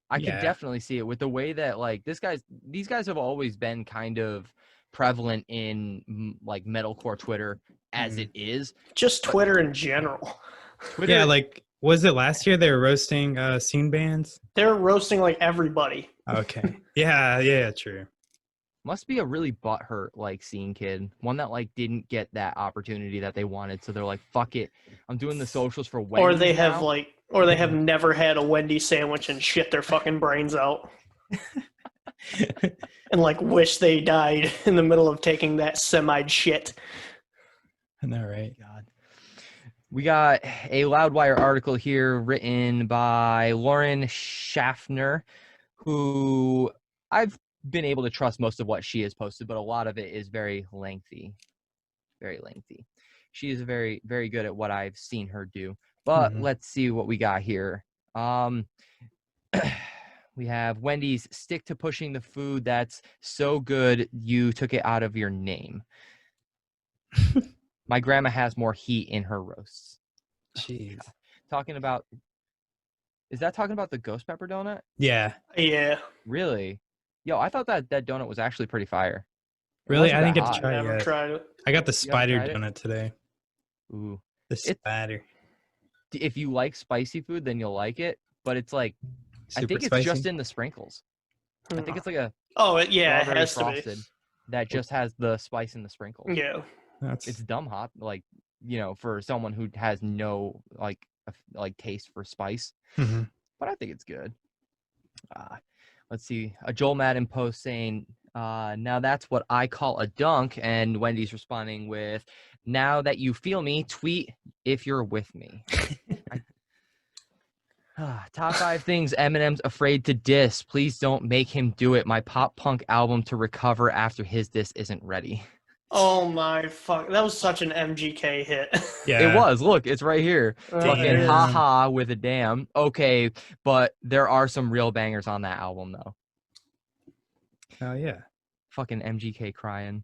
B: I
A: Yeah.
B: could definitely see it with the way that, like, these guys have always been kind of prevalent in like metalcore Twitter as it is.
C: Just Twitter in general.
B: Twitter,
A: Yeah, like was it last year they were roasting scene bands?
C: They're roasting like everybody.
A: Okay. yeah, true.
B: must be a really butthurt like scene kid, one that like didn't get that opportunity that they wanted, so they're like, "Fuck it, I'm doing the socials for Wendy's."
C: Or they have
B: now."
C: like, or they have never had a Wendy's sandwich and shit their fucking brains out. And like wish they died in the middle of taking that semi shit.
A: I know, right?
B: God. We got a Loudwire article here written by Lauren Schaffner, who I've been able to trust most of what she has posted, but a lot of it is very lengthy. Very lengthy. She is very, very good at what I've seen her do. But let's see what we got here. We have Wendy's stick to pushing the food that's so good you took it out of your name. My grandma has more heat in her roasts.
A: Jeez.
B: Talking about, is that talking about the ghost pepper donut?
A: Yeah.
C: Yeah.
B: Really? Yo, I thought that donut was actually pretty fire. It
A: Really?
B: wasn't
A: I didn't
B: that
A: get to
B: hot.
A: try it
C: Never
A: yet.
C: tried it.
A: I got the
B: You haven't
A: spider
B: tried it?
A: donut today.
B: Ooh.
A: The
B: It's-
A: spider.
B: If you like spicy food, then you'll like it. But it's like, I
A: Super
B: think it's
A: spicy.
B: just in the sprinkles. I think it's like a
C: Oh, yeah, it
B: strawberry
C: has to
B: frosted that just has the spice in the sprinkles.
C: be. Yeah.
A: That's
B: It's dumb hot, like, you know, for someone who has no like taste for spice.
A: Mhm.
B: But I think it's good. Let's see. A Joel Madden post saying, now that's what I call a dunk. And Wendy's responding with, now that you feel me, tweet if you're with me. Top 5 things Eminem's afraid to diss. Please don't make him do it. My pop punk album to recover after his diss isn't ready.
C: Oh my fuck. That was such an MGK hit.
A: yeah.
B: It was. Look, it's right here.
C: Oh,
B: Fucking
C: there it is.
B: haha with a damn. Okay, but there are some real bangers on that album though.
A: Oh yeah.
B: Fucking MGK crying.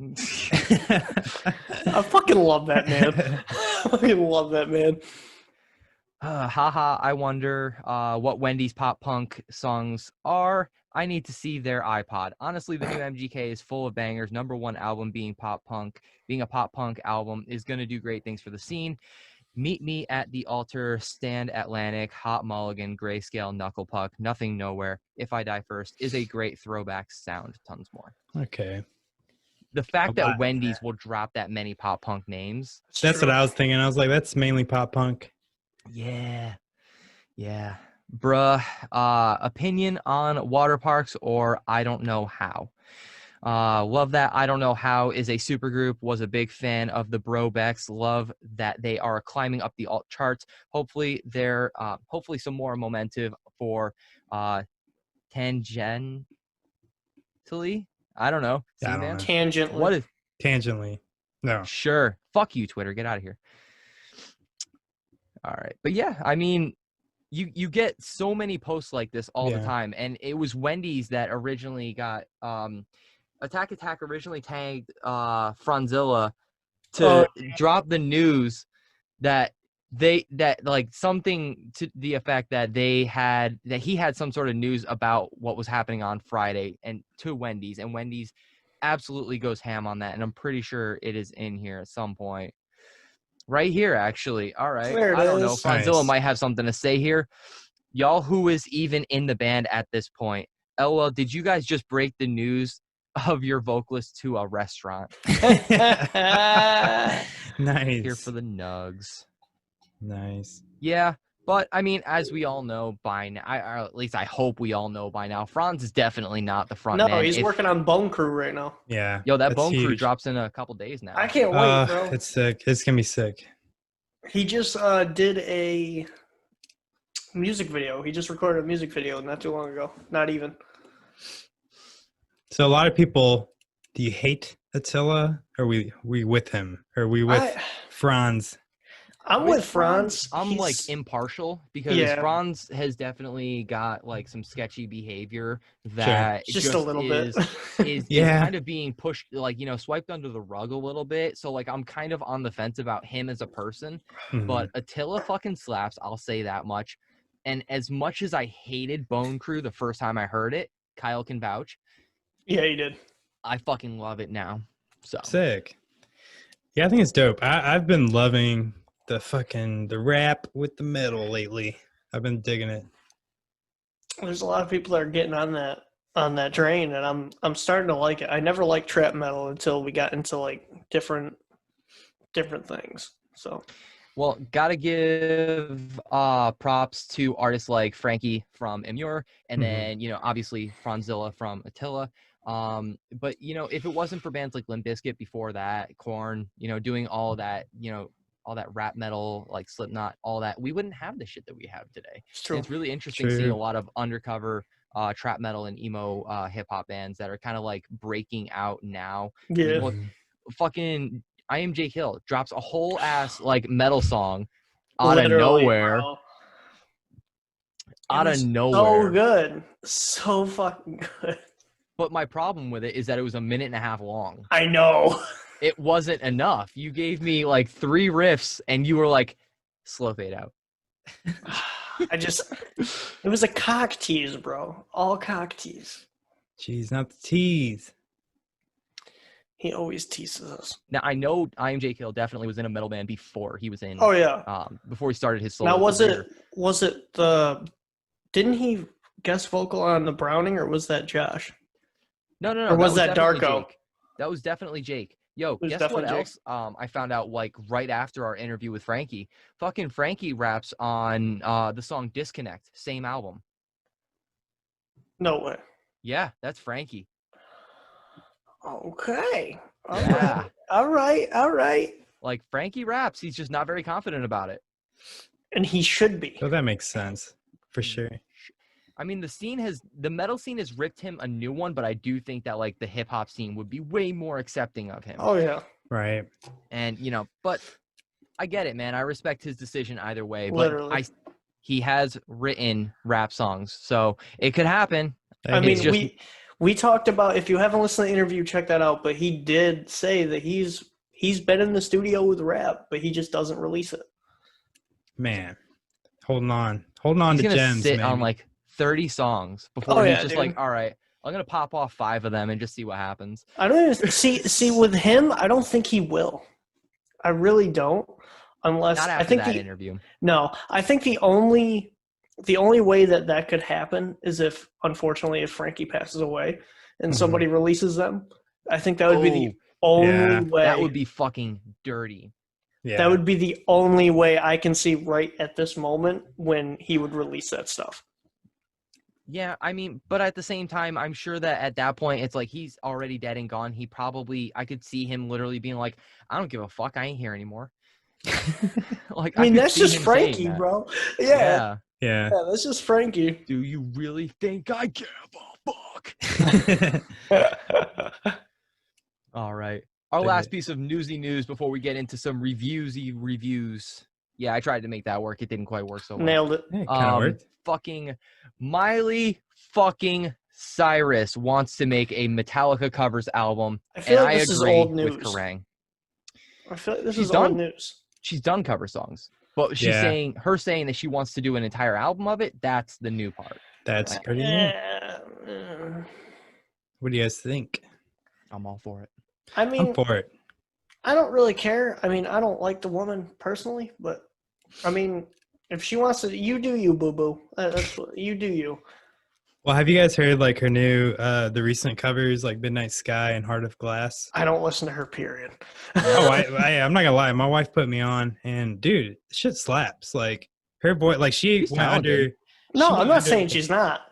C: I fucking love that man. I fucking love that man.
B: Haha, I wonder what Wendy's pop punk songs are. I need to see their iPod. Honestly, the new MGK is full of bangers. Number 1 album being pop punk. Being a pop punk album is going to do great things for the scene. Meet Me at the Altar, Stand Atlantic, Hot Mulligan, Grayscale, Knuckle Puck, Nothing Nowhere, If I Die First is a great throwback sound. Tons more.
A: Okay.
B: The fact
A: A lot
B: that
A: in
B: Wendy's will drop that many pop punk names.
A: That's what I was thinking. I was like, that's mainly pop punk.
B: Yeah. Yeah. Bruh. Opinion on water parks or I don't know how. Love that I don't know how is a supergroup. Was a big fan of the Brobecks. Love that they are climbing up the alt charts. Hopefully they're hopefully some more momentum for tangentially. I don't know.
A: Yeah, I
B: See,
A: don't
B: man?
A: know.
C: Tangentially.
B: What is
A: Tangentially. No.
B: Sure. Fuck you, Twitter. Get out of here. All right. But yeah, I mean, you get so many posts like this all the
A: Yeah.
B: time. And it was Wendy's that originally got Attack originally tagged Franzilla to drop the news that like something to the effect that he had some sort of news about what was happening on Friday and to Wendy's, and Wendy's absolutely goes ham on that, and I'm pretty sure it is in here at some point. Right here, actually. All right.
C: There it
B: I don't know.
C: is.
B: Franzilla
A: Nice.
B: might have something to say here. Y'all who is even in the band at this point. LOL, did you guys just break the news of your vocalist to a restaurant?
A: Nice.
B: Here for the nugs.
A: Nice.
B: Yeah, but I mean, as we all know by now, or at least I hope we all know by now, Franz is definitely not the front
C: No,
B: man.
C: he's working on Bone Crew right now.
A: Yeah.
B: Yo, that
A: that's
B: Bone Crew
A: huge.
B: drops in a couple days now.
C: I can't wait, bro.
A: It's sick. It's gonna be sick.
C: He just did a music video. He just recorded a music video not too long ago. Not even.
A: So a lot of people, do you hate Attila? Or we with him? Or we with Franz?
C: I'm with Franz.
B: I'm like
C: He's-
B: impartial because
C: Yeah.
B: Franz has definitely got like some sketchy behavior that
C: just a little
B: is,
C: bit.
B: is
A: Yeah.
B: kind of being pushed, like, swiped under the rug a little bit. So like I'm kind of on the fence about him as a person,
A: Mhm.
B: but Attila fucking slaps. I'll say that much. And as much as I hated Bone Crew the first time I heard it, Kyle can vouch.
C: Yeah, he did.
B: I fucking love it now. So
A: Sick. Yeah, I think it's dope. I've been loving the rap with the metal lately. I've been digging it.
C: There's a lot of people that are getting on that train, and I'm starting to like it. I never liked trap metal until we got into like different things. So
B: well, gotta give props to artists like Frankie from Immure, and
A: Mhm.
B: then obviously Franzilla from Attila. But if it wasn't for bands like Limp Bizkit before that, Korn, doing all that, all that rap metal like Slipknot, all that, we wouldn't have the shit that we have today.
C: it's true.
B: And it's really interesting seeing a
A: True.
B: lot of undercover trap metal and emo hip hop bands that are kind of like breaking out now.
C: Yeah.
B: Well, fucking I Am Jake Hill drops a whole ass like metal song out of
C: Literally,
B: nowhere.
C: bro.
B: Out of
C: was
B: nowhere.
C: So good. So fucking good.
B: But my problem with it is that it was a minute and a half long.
C: I know.
B: It wasn't enough. You gave me like 3 riffs and you were like, slow fade out.
C: It was a cock tease, bro. All cock tease.
A: Jeez, not the tease.
C: He always teases us.
B: Now I know I Am Jake Hill definitely was in a metal band before he was in
C: Oh yeah.
B: before he started his solo
C: Now
B: career.
C: was it didn't he guest vocal on the Browning, or was that Josh?
B: No.
C: Or was that
B: definitely
C: Darko?
B: Jake. That was definitely Jake. Yo,
C: was
B: guess what
C: definitely Jake.
B: else? I found out like right after our interview with Frankie. Fucking Frankie raps on the song Disconnect, same album.
C: No way.
B: Yeah, that's Frankie.
C: Okay. All
B: Yeah.
C: right. All right. All right.
B: Like Frankie raps, he's just not very confident about it.
C: And he should be.
A: So that makes sense for sure.
B: I mean, the metal scene has ripped him a new one, but I do think that like the hip hop scene would be way more accepting of him.
C: Oh yeah.
A: Right.
B: And but I get it, man. I respect his decision either way. But
C: Literally.
B: he has written rap songs, so it could happen.
C: I
A: It's
C: mean,
B: just-
C: we talked about, if you haven't listened to the interview, check that out. But he did say that he's been in the studio with rap, but he just doesn't release it.
A: man, holding on
B: He's
A: to
B: gonna
A: gems.
B: sit
A: man.
B: on like 30 songs before
C: Oh,
B: he's
C: yeah,
B: just
C: dude.
B: like, all right, I'm gonna pop off 5 of them and just see what happens.
C: I don't even see with him. I don't think he will. I really don't. Unless
B: Not
C: I
B: after
C: think
B: that interview.
C: no. I think the only way that could happen is if, unfortunately, if Frankie passes away and
A: Mhm.
C: somebody releases them. I think that would be the
B: Oh,
C: only
A: Yeah.
C: way.
B: that would be fucking dirty.
A: yeah.
C: That would be the only way I can see right at this moment when he would release that stuff.
B: Yeah, I mean, but at the same time, I'm sure that at that point, it's like he's already dead and gone. I could see him literally being like, I don't give a fuck. I ain't here anymore. Like,
C: I mean,
B: could
C: that's
B: see
C: just
B: him saying
C: Frankie,
B: that.
C: bro. Yeah,
B: Yeah.
A: yeah.
C: yeah, that's just Frankie.
B: Do you really think I give a fuck? All right. Our
A: Dig
B: last
A: it.
B: piece of newsy news before we get into some reviews. Yeah, I tried to make that work. It didn't quite work so well.
C: Nailed it.
A: Yeah, kind of worked.
B: Fucking Miley fucking Cyrus wants to make a Metallica covers album,
C: I feel
B: and
C: like
B: I
C: this is
B: agree
C: old
B: with
C: news.
B: Kerrang.
C: I feel like this
B: She's
C: is
B: done.
C: old news.
B: She's done cover songs, but she's
A: Yeah.
B: saying that she wants to do an entire album of it. That's the new part.
A: That's pretty neat.
C: Yeah.
A: What do you guys think?
B: I'm all for it.
C: I mean,
A: I'm for it.
C: I don't really care. I mean, I don't like the woman personally, but I mean, If she wants to, you do you, boo boo. That's what you do you.
A: Well, have you guys heard like her new the recent covers like Midnight Sky and Heart of Glass?
C: I don't listen to her. Period.
A: Oh, I'm not gonna lie. My wife put me on, and dude, shit slaps. Like her voice, like she
B: She's
A: went
B: talented.
A: under.
C: No,
A: she
C: I'm
A: went
C: not
A: under-
C: saying she's not.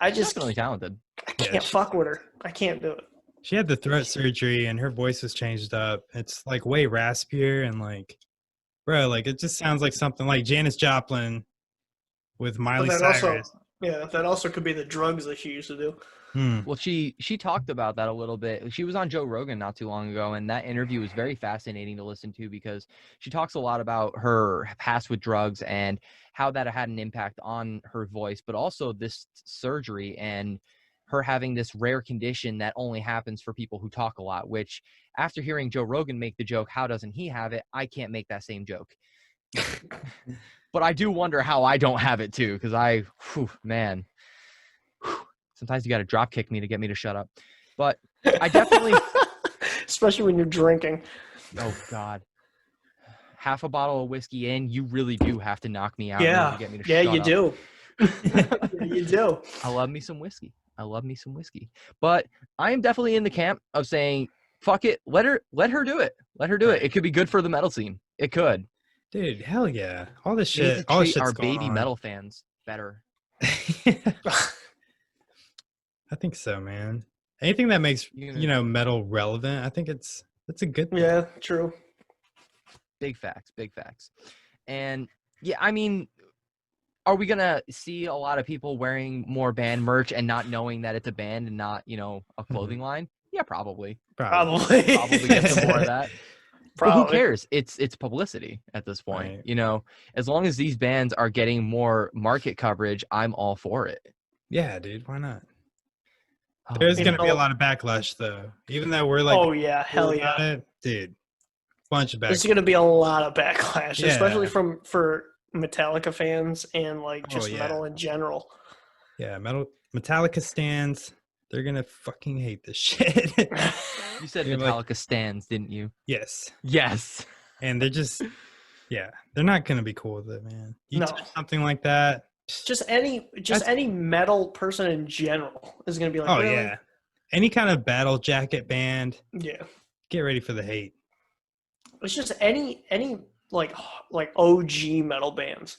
C: I just
B: Definitely talented.
C: I can't fuck with her. I can't do it.
A: She had the throat surgery, and her voice was changed up. It's like way raspier, and like, bro, like it just sounds like something like Janis Joplin with Miley
C: But that
A: Cyrus.
C: that also could be the drugs that she used to do.
B: Well, she talked about that a little bit. She was on Joe Rogan not too long ago, and that interview was very fascinating to listen to because she talks a lot about her past with drugs and how that had an impact on her voice, but also this surgery and her having this rare condition that only happens for people who talk a lot, which after hearing Joe Rogan make the joke, how doesn't he have it? I can't make that same joke. But I do wonder how I don't have it too, because man. Sometimes you got to drop kick me to get me to shut up. But I definitely,
C: Especially when you're drinking.
B: oh God, half a bottle of whiskey in, you really do have to knock me out in order to get me to
C: Yeah,
B: shut
C: you
B: up.
C: do. Yeah, you do.
B: I love me some whiskey. But I am definitely in the camp of saying, fuck it, let her do it. Let her do it. It could be good for the metal scene. It could.
A: Dude, hell yeah! All this
B: We need
A: shit,
B: to
A: all this
B: treat
A: shit's
B: our
A: going
B: baby
A: on.
B: metal fans better.
A: I think so, man. Anything that makes
B: You
A: metal relevant, I think it's a good thing.
C: Yeah, true.
B: Big facts. And yeah, I mean, are we gonna see a lot of people wearing more band merch and not knowing that it's a band and not, a clothing line? Yeah, probably.
C: Probably.
B: Probably get some more of that. But
C: Probably.
B: who cares? It's publicity at this point.
A: Right.
B: As long as these bands are getting more market coverage, I'm all for it.
A: Yeah, dude, why not?
B: Oh,
A: There's
C: You
A: gonna be a
C: know-
A: lot of backlash though. Even though we're like,
C: Oh yeah, hell
A: cool
C: yeah.
A: about it, dude. Bunch of
C: There's
A: backlash.
C: going to be a lot of backlash,
A: Yeah.
C: especially for Metallica fans and like just
A: yeah.
C: metal in general.
A: Yeah, Metallica stands. They're gonna fucking hate this shit.
B: You said
A: You're like-
B: Metallica stands, didn't you?
A: Yes,
B: Yes.
A: and they're just, yeah, they're not gonna be cool with it, man. You
C: No.
A: touch something like that.
C: Just any metal person in general is going to be like,
A: Oh
C: really?
A: yeah, any kind of battle jacket band.
C: Yeah.
A: Get ready for the hate.
C: It's just any like OG metal bands.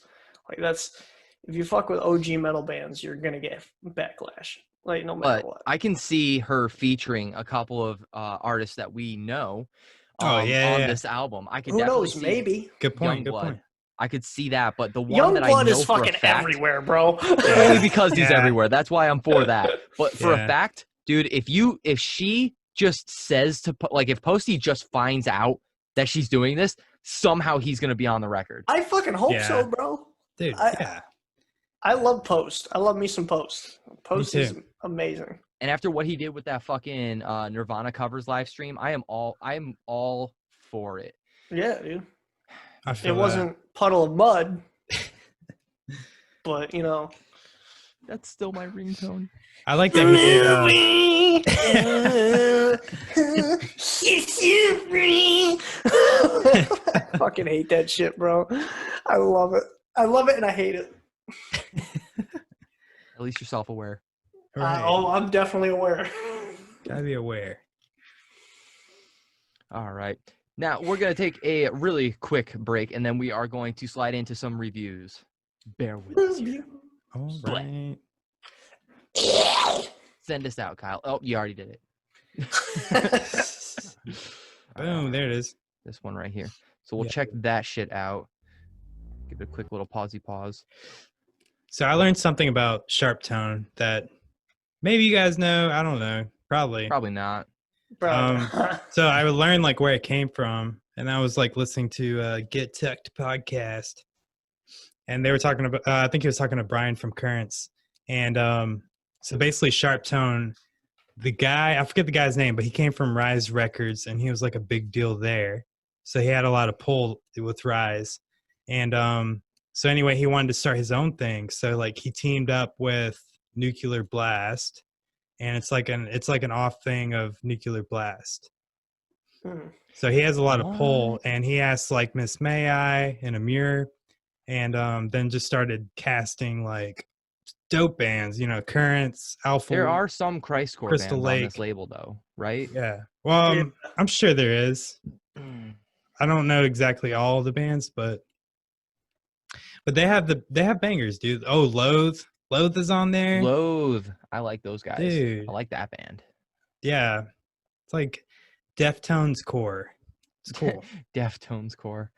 C: Like that's if you fuck with OG metal bands, you're gonna get backlash. Like no matter
B: But
C: what.
B: I can see her featuring a couple of artists that we know
A: Oh, yeah,
B: on
A: yeah.
B: this album. I could
C: Who
B: definitely
C: knows?
B: see
C: Maybe
A: Good point. Good
B: Youngblood.
A: point.
B: I could see that, but the one that I
C: Youngblood
B: know
C: is
B: for
C: fucking
B: a fact,
C: everywhere, bro.
B: only because he's
A: Yeah.
B: everywhere. That's why I'm for that. But for
A: Yeah.
B: a fact, dude, if she just says to like if Posty just finds out that she's doing this, somehow he's gonna be on the record.
C: I fucking hope
A: Yeah.
C: so, bro.
A: Dude,
C: I-
A: yeah.
C: I love Post. I love me some Post. Post is
A: too.
C: amazing.
B: And after what he did with that fucking Nirvana covers live stream, I am all for it.
C: Yeah, dude.
A: I feel
C: It
A: that.
C: wasn't Puddle of Mud, but
B: That's still my ringtone.
A: I like that he did.
C: I fucking hate that shit, bro. I love it. I love it and I hate it.
B: At least you're self-aware.
A: Right.
C: I'm definitely aware.
A: Gotta be aware.
B: All right. Now we're gonna take a really quick break, and then we are going to slide into some reviews. Bear with us. here.
A: All
B: Split.
A: right.
B: Send us out, Kyle. Oh, you already did it.
A: Boom, there it is.
B: This one right here. So we'll
A: Yeah.
B: check that shit out. Give it a quick little pause.
A: So I learned something about Sharp Tone that maybe you guys know. I don't know. Probably.
B: Probably not.
C: Bro.
A: So I would learn like where it came from, and I was like listening to Get Teched podcast, and they were talking about. I think he was talking to Brian from Currents, and so basically Sharp Tone, the guy, I forget the guy's name, but he came from Rise Records, and he was like a big deal there. So he had a lot of pull with Rise, and so anyway, he wanted to start his own thing. So like he teamed up with Nuclear Blast. And it's like an off thing of Nuclear Blast.
C: Hmm.
A: So he has a lot of pull, and he asked like Miss May I and Amir, and then just started casting like dope bands, you know, Currents, Alpha.
B: There are some Christcore
A: Crystal
B: bands on this
A: Lake.
B: label, though, right?
A: Yeah. Well,
C: Yeah.
A: I'm sure there is.
B: Mm.
A: I don't know exactly all the bands, but they have bangers, dude. Oh, Loathe is on there.
B: Loathe. I like those guys.
A: Dude.
B: I like that band.
A: Yeah. It's like Deftones core. It's cool.
B: Deftones core.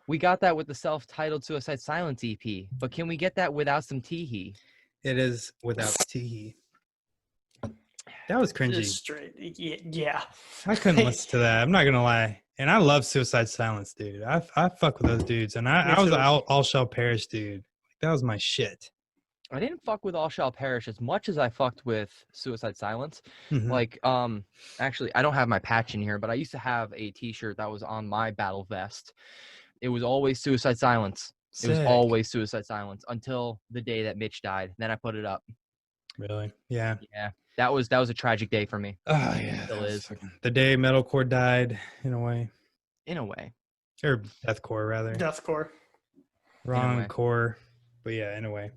B: We got that with the self-titled Suicide Silence EP, but can we get that without some teehee?
A: It is without Teehee. That was cringy.
C: Just straight. Yeah.
A: I couldn't listen to that. I'm not gonna lie. And I love Suicide Silence, dude. I fuck with those dudes. And I was
C: too.
A: an all Shall Perish dude. That was my shit.
B: I didn't fuck with All Shall Perish as much as I fucked with Suicide Silence.
A: Mhm.
B: Like, actually, I don't have my patch in here, but I used to have a T-shirt that was on my battle vest. It was always Suicide Silence. It was
A: Sick.
B: always Suicide Silence until the day that Mitch died. Then I put it up.
A: Really? Yeah.
B: Yeah, that was a tragic day for me,
A: Oh yeah.
B: Still
A: that was
B: is.
A: fucking- the day metalcore died, in a way.
B: in a way.
A: Or deathcore rather.
C: Deathcore.
A: Wrong
B: way.
A: core. But yeah, in a way.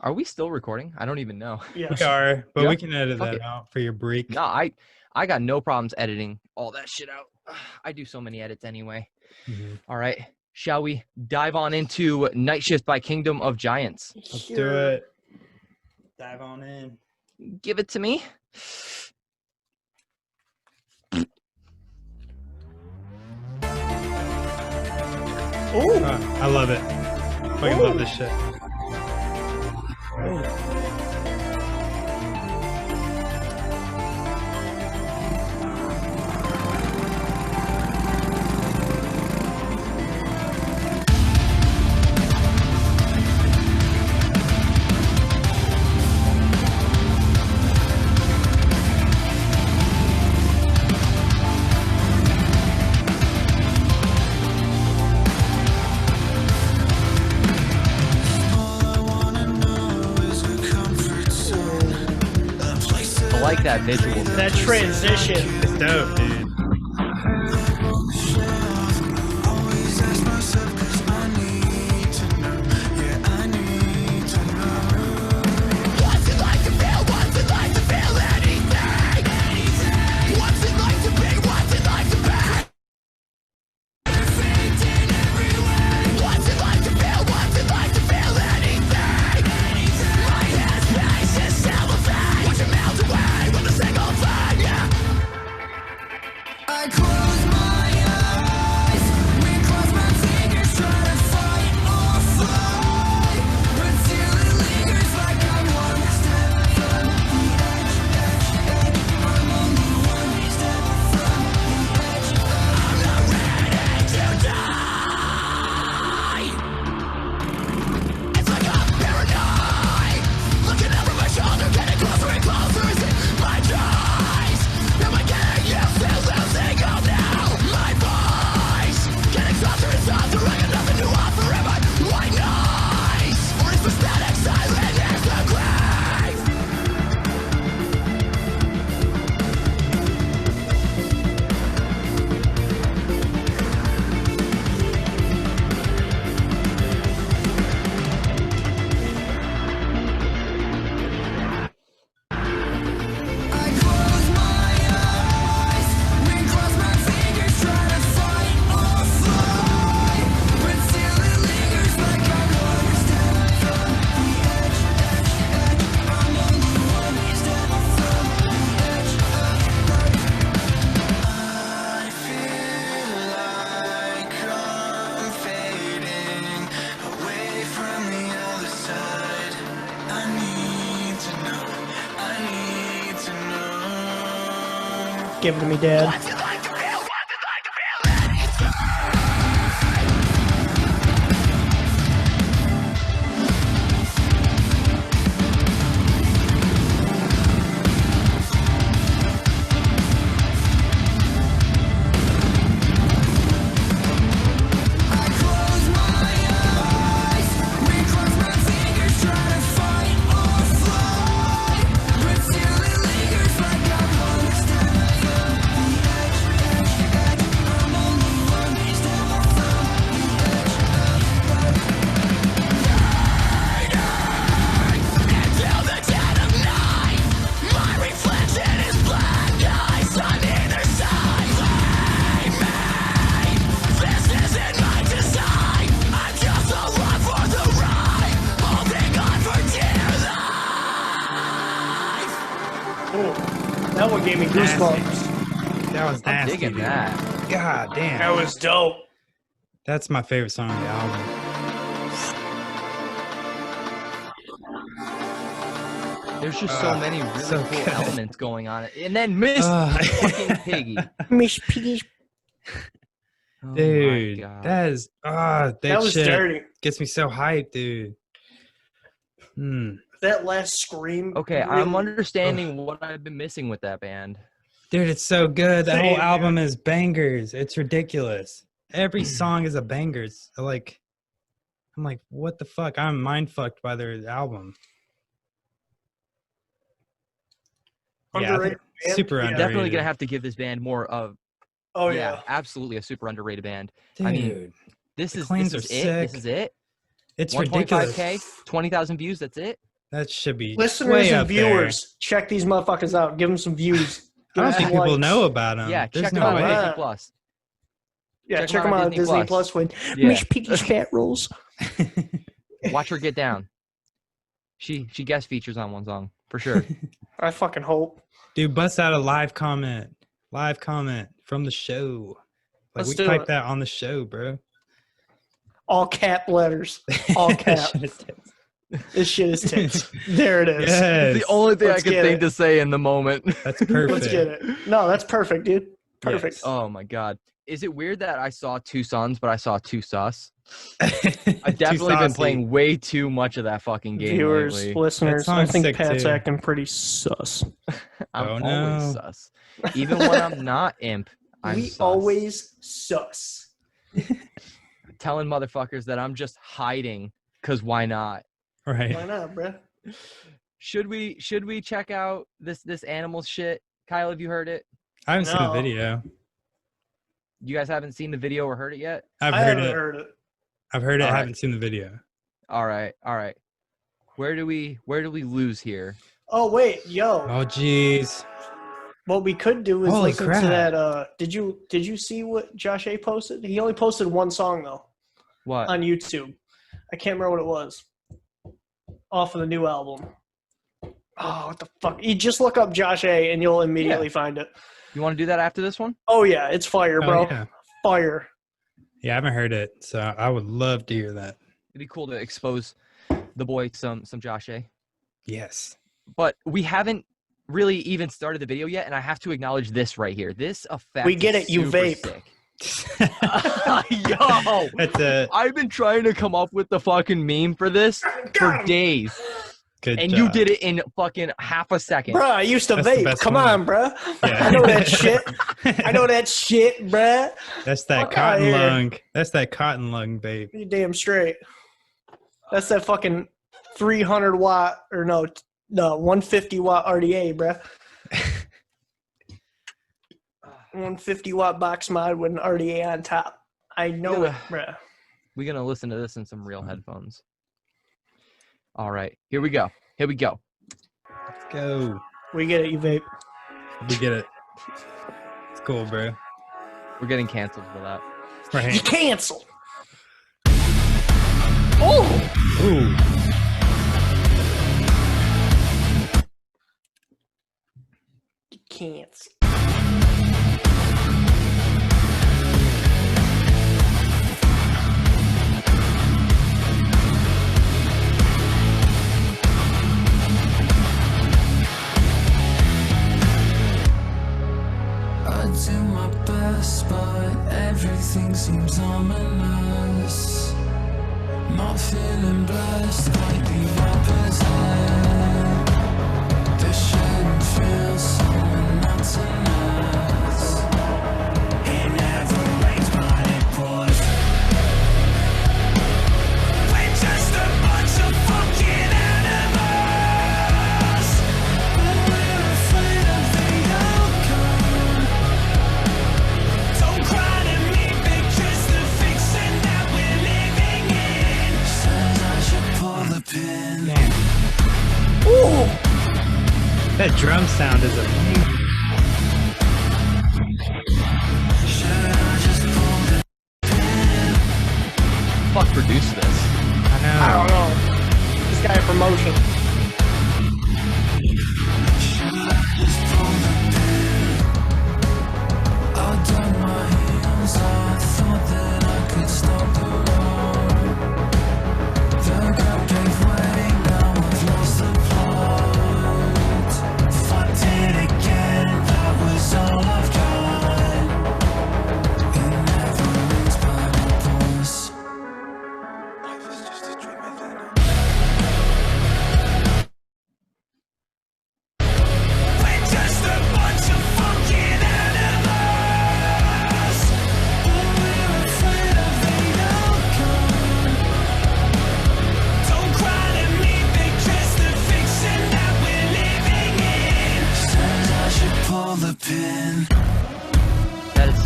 B: Are we still recording? I don't even know.
C: Yes.
A: We are, but
B: Yeah.
A: we can edit
B: Fuck
A: that
B: it.
A: out for your break.
B: No, I got no problems editing all that shit out. I do so many edits anyway.
A: Mhm.
B: All right. Shall we dive on into Night Shift by Kingdom of Giants?
A: Let's do it. Dive on in.
B: Give it to me.
C: Ooh.
A: I love it. Fucking love this shit.
B: I like that visual.
C: That transition.
A: It's dope, dude.
E: I close my eyes, recross my fingers, try to fight or fly, but still it lingers like I'm one step from the edge. I'm only one step from the edge. I'm not ready to die. It's like I'm paranoid, looking over my shoulder, getting closer and closer. Is it my choice? Am I getting used to losing all now? My voice getting softer and softer. I got nothing to offer. Am I white noise? Or is the static silent as the grave? I close my eyes, recross my fingers, try to fight or fly, but still it lingers like I'm one step from the edge. I'm only one step from the edge. I feel like I'm fading away from the other side. I need to know. I need to know.
C: Give it to me, Dad.
E: What's it like to feel? What's it like to feel anything? I close my eyes, recross my fingers, try to fight or fly, but still it lingers like I'm one step from the edge.
C: That one gave me goosebumps.
A: That was
B: I'm
A: nasty.
B: digging
A: dude.
B: that.
A: God damn.
C: That was dope.
A: That's my favorite song on the album.
B: There's just so many really
A: so
B: cool
A: good.
B: elements going on. And then Miss fucking Piggy.
C: Miss Piggy.
B: Oh
A: Dude,
B: my God.
A: that is that
C: That was
A: shit
C: dirty.
A: gets me so hyped, dude.
C: That last scream.
B: Okay,
C: really-
B: I'm understanding what I've been missing with that band.
A: Dude, it's so good. The whole
C: Same,
A: album is bangers. It's ridiculous. Every song is a banger. It's like, I'm like, what the fuck? I'm mind fucked by their album. Yeah, I think
C: Underrated band?
A: super
C: Yeah.
A: underrated.
B: Definitely gonna have to give this band more of.
C: Oh
B: yeah,
C: yeah.
B: absolutely a super underrated band.
A: Dude,
B: I mean, This
A: The
B: is
A: claims
B: this is
A: are
B: it.
A: sick.
B: This is it.
A: it's
B: 1.5K,
A: ridiculous.
B: 20,000 views. That's it.
A: That should be
C: Listeners
A: way
C: and
A: up there.
C: viewers, check these motherfuckers out. Give them some views.
A: I don't
C: Give 'em
A: think
C: some
A: people
C: likes.
A: know about them.
B: Yeah,
A: There's
B: check
A: no
B: them out
A: way.
B: on
C: Yeah.
B: Disney Plus.
C: Yeah, check them out on Disney Plus with
B: Yeah.
C: Miss Piggy's Fat Rolls.
B: Watch her get down. She guest features on one song for sure.
C: I fucking hope.
A: Dude, bust out a live comment from the show. Like
C: Let's
A: we
C: do
A: type
C: it.
A: that on the show, bro.
C: All cap letters. All cap. This shit is tits. There it is.
A: Yes,
B: the only thing
C: Let's
B: I could
C: get
B: think
C: it.
B: to say in the moment.
A: that's perfect.
C: Let's get it. No, that's perfect, dude. Perfect.
A: Yes.
B: Oh my God. Is it weird that I saw two sons, but I saw two sus?
A: Too
B: I've definitely been
A: saucy.
B: playing way too much of that fucking game
C: Viewers,
B: lately.
C: listeners, I
A: song's
C: think
A: sick,
C: Pat's
A: too.
C: acting pretty sus.
B: I'm
A: Oh,
B: always
A: no.
B: sus. Even when I'm not imp, I'm
C: We
B: sus.
C: always sus.
B: telling motherfuckers that I'm just hiding because why not?
A: Right.
C: Why not, bruh?
B: Should we check out this animal shit? Kyle, have you heard it?
A: I haven't seen
C: No.
A: the video.
B: You guys haven't seen the video or heard it yet?
A: I've
C: I
A: heard
C: haven't
A: it.
C: heard it.
A: I've heard it. I
B: Alright.
A: haven't seen the video.
B: All right. Where do we lose here?
C: Oh wait, yo.
A: Oh, jeez.
C: What we could do is
A: Holy
C: listen
A: crap.
C: to that. Did you see what Josh A posted? He only posted one song though
B: What?
C: on YouTube. I can't remember what it was. Off of the new album. Oh, what the fuck? You just look up Josh A and you'll immediately find it.
B: You want to do that after this one?
C: Oh yeah, it's fire,
A: Oh,
C: bro.
A: yeah.
C: Fire.
A: Yeah, I haven't heard it, so I would love to hear that.
B: It'd be cool to expose the boy some Josh A.
A: Yes.
B: But we haven't really even started the video yet, and I have to acknowledge this right here. This effect.
C: We get
B: is
C: it, you
B: super
C: vape.
B: sick. Yo,
A: That's a
B: I've been trying to come up with the fucking meme for this for days,
A: good
B: and
A: job.
B: you did it in fucking half a second.
C: Bruh, I used to
A: That's the
C: vape.
A: best
C: Come
A: one.
C: on, bruh.
A: Yeah.
C: I know that shit. I know that shit, bruh.
A: That's that
C: Fuck outta
A: cotton
C: here.
A: lung. That's that cotton lung, babe.
C: You damn straight. That's that fucking 300 watt or no 150 watt RDA, bruh. 150 watt box mod with an RDA on top. I know it,
B: Yeah.
C: bruh.
B: We're gonna listen to this in some real headphones. All right, here we go.
A: Let's go.
C: We get it, you vape.
A: We get it. It's cool, bro.
B: We're getting canceled for that.
C: You
A: Right.
C: cancel. Oh,
A: Ooh.
C: you cancel.
E: I do my best, but everything seems ominous. Not feeling blessed, might be opposite. This shouldn't feel so monotonous. It never rains, but it pours. We're just a bunch of fucking animals, but we're afraid of the outcome. Don't cry to me because the fiction that we're living in says I should pull the pin.
C: Ooh,
A: That drum sound is amazing.
E: Should I just pull the
B: Fuck produced this.
A: I know.
C: I don't know. This guy a promotion.
E: should I just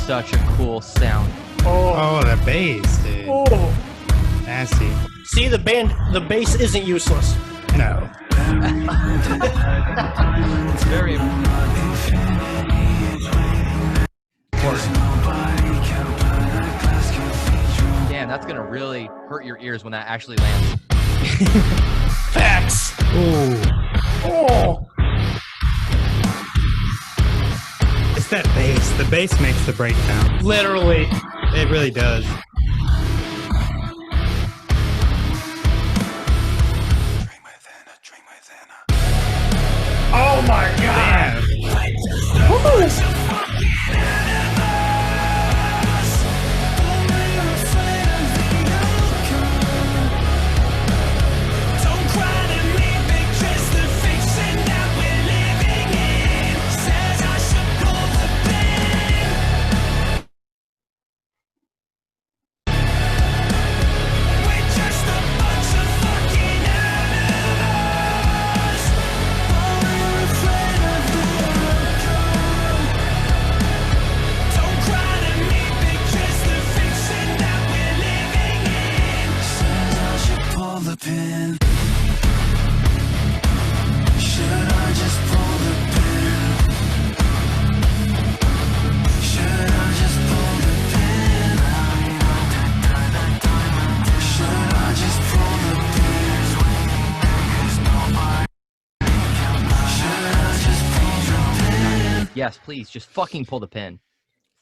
B: such a cool sound.
C: Oh,
A: Oh, the bass, dude.
C: oh.
A: Nasty.
C: See, the bass isn't useless.
A: No.
B: It's very important. Damn, that's gonna really hurt your ears when that actually lands.
C: Facts.
A: Ooh.
C: Oh.
A: It's that bass. The bass makes the breakdown.
C: Literally.
A: It really does.
C: Oh my god.
A: Damn.
B: Yes, please, just fucking pull the pin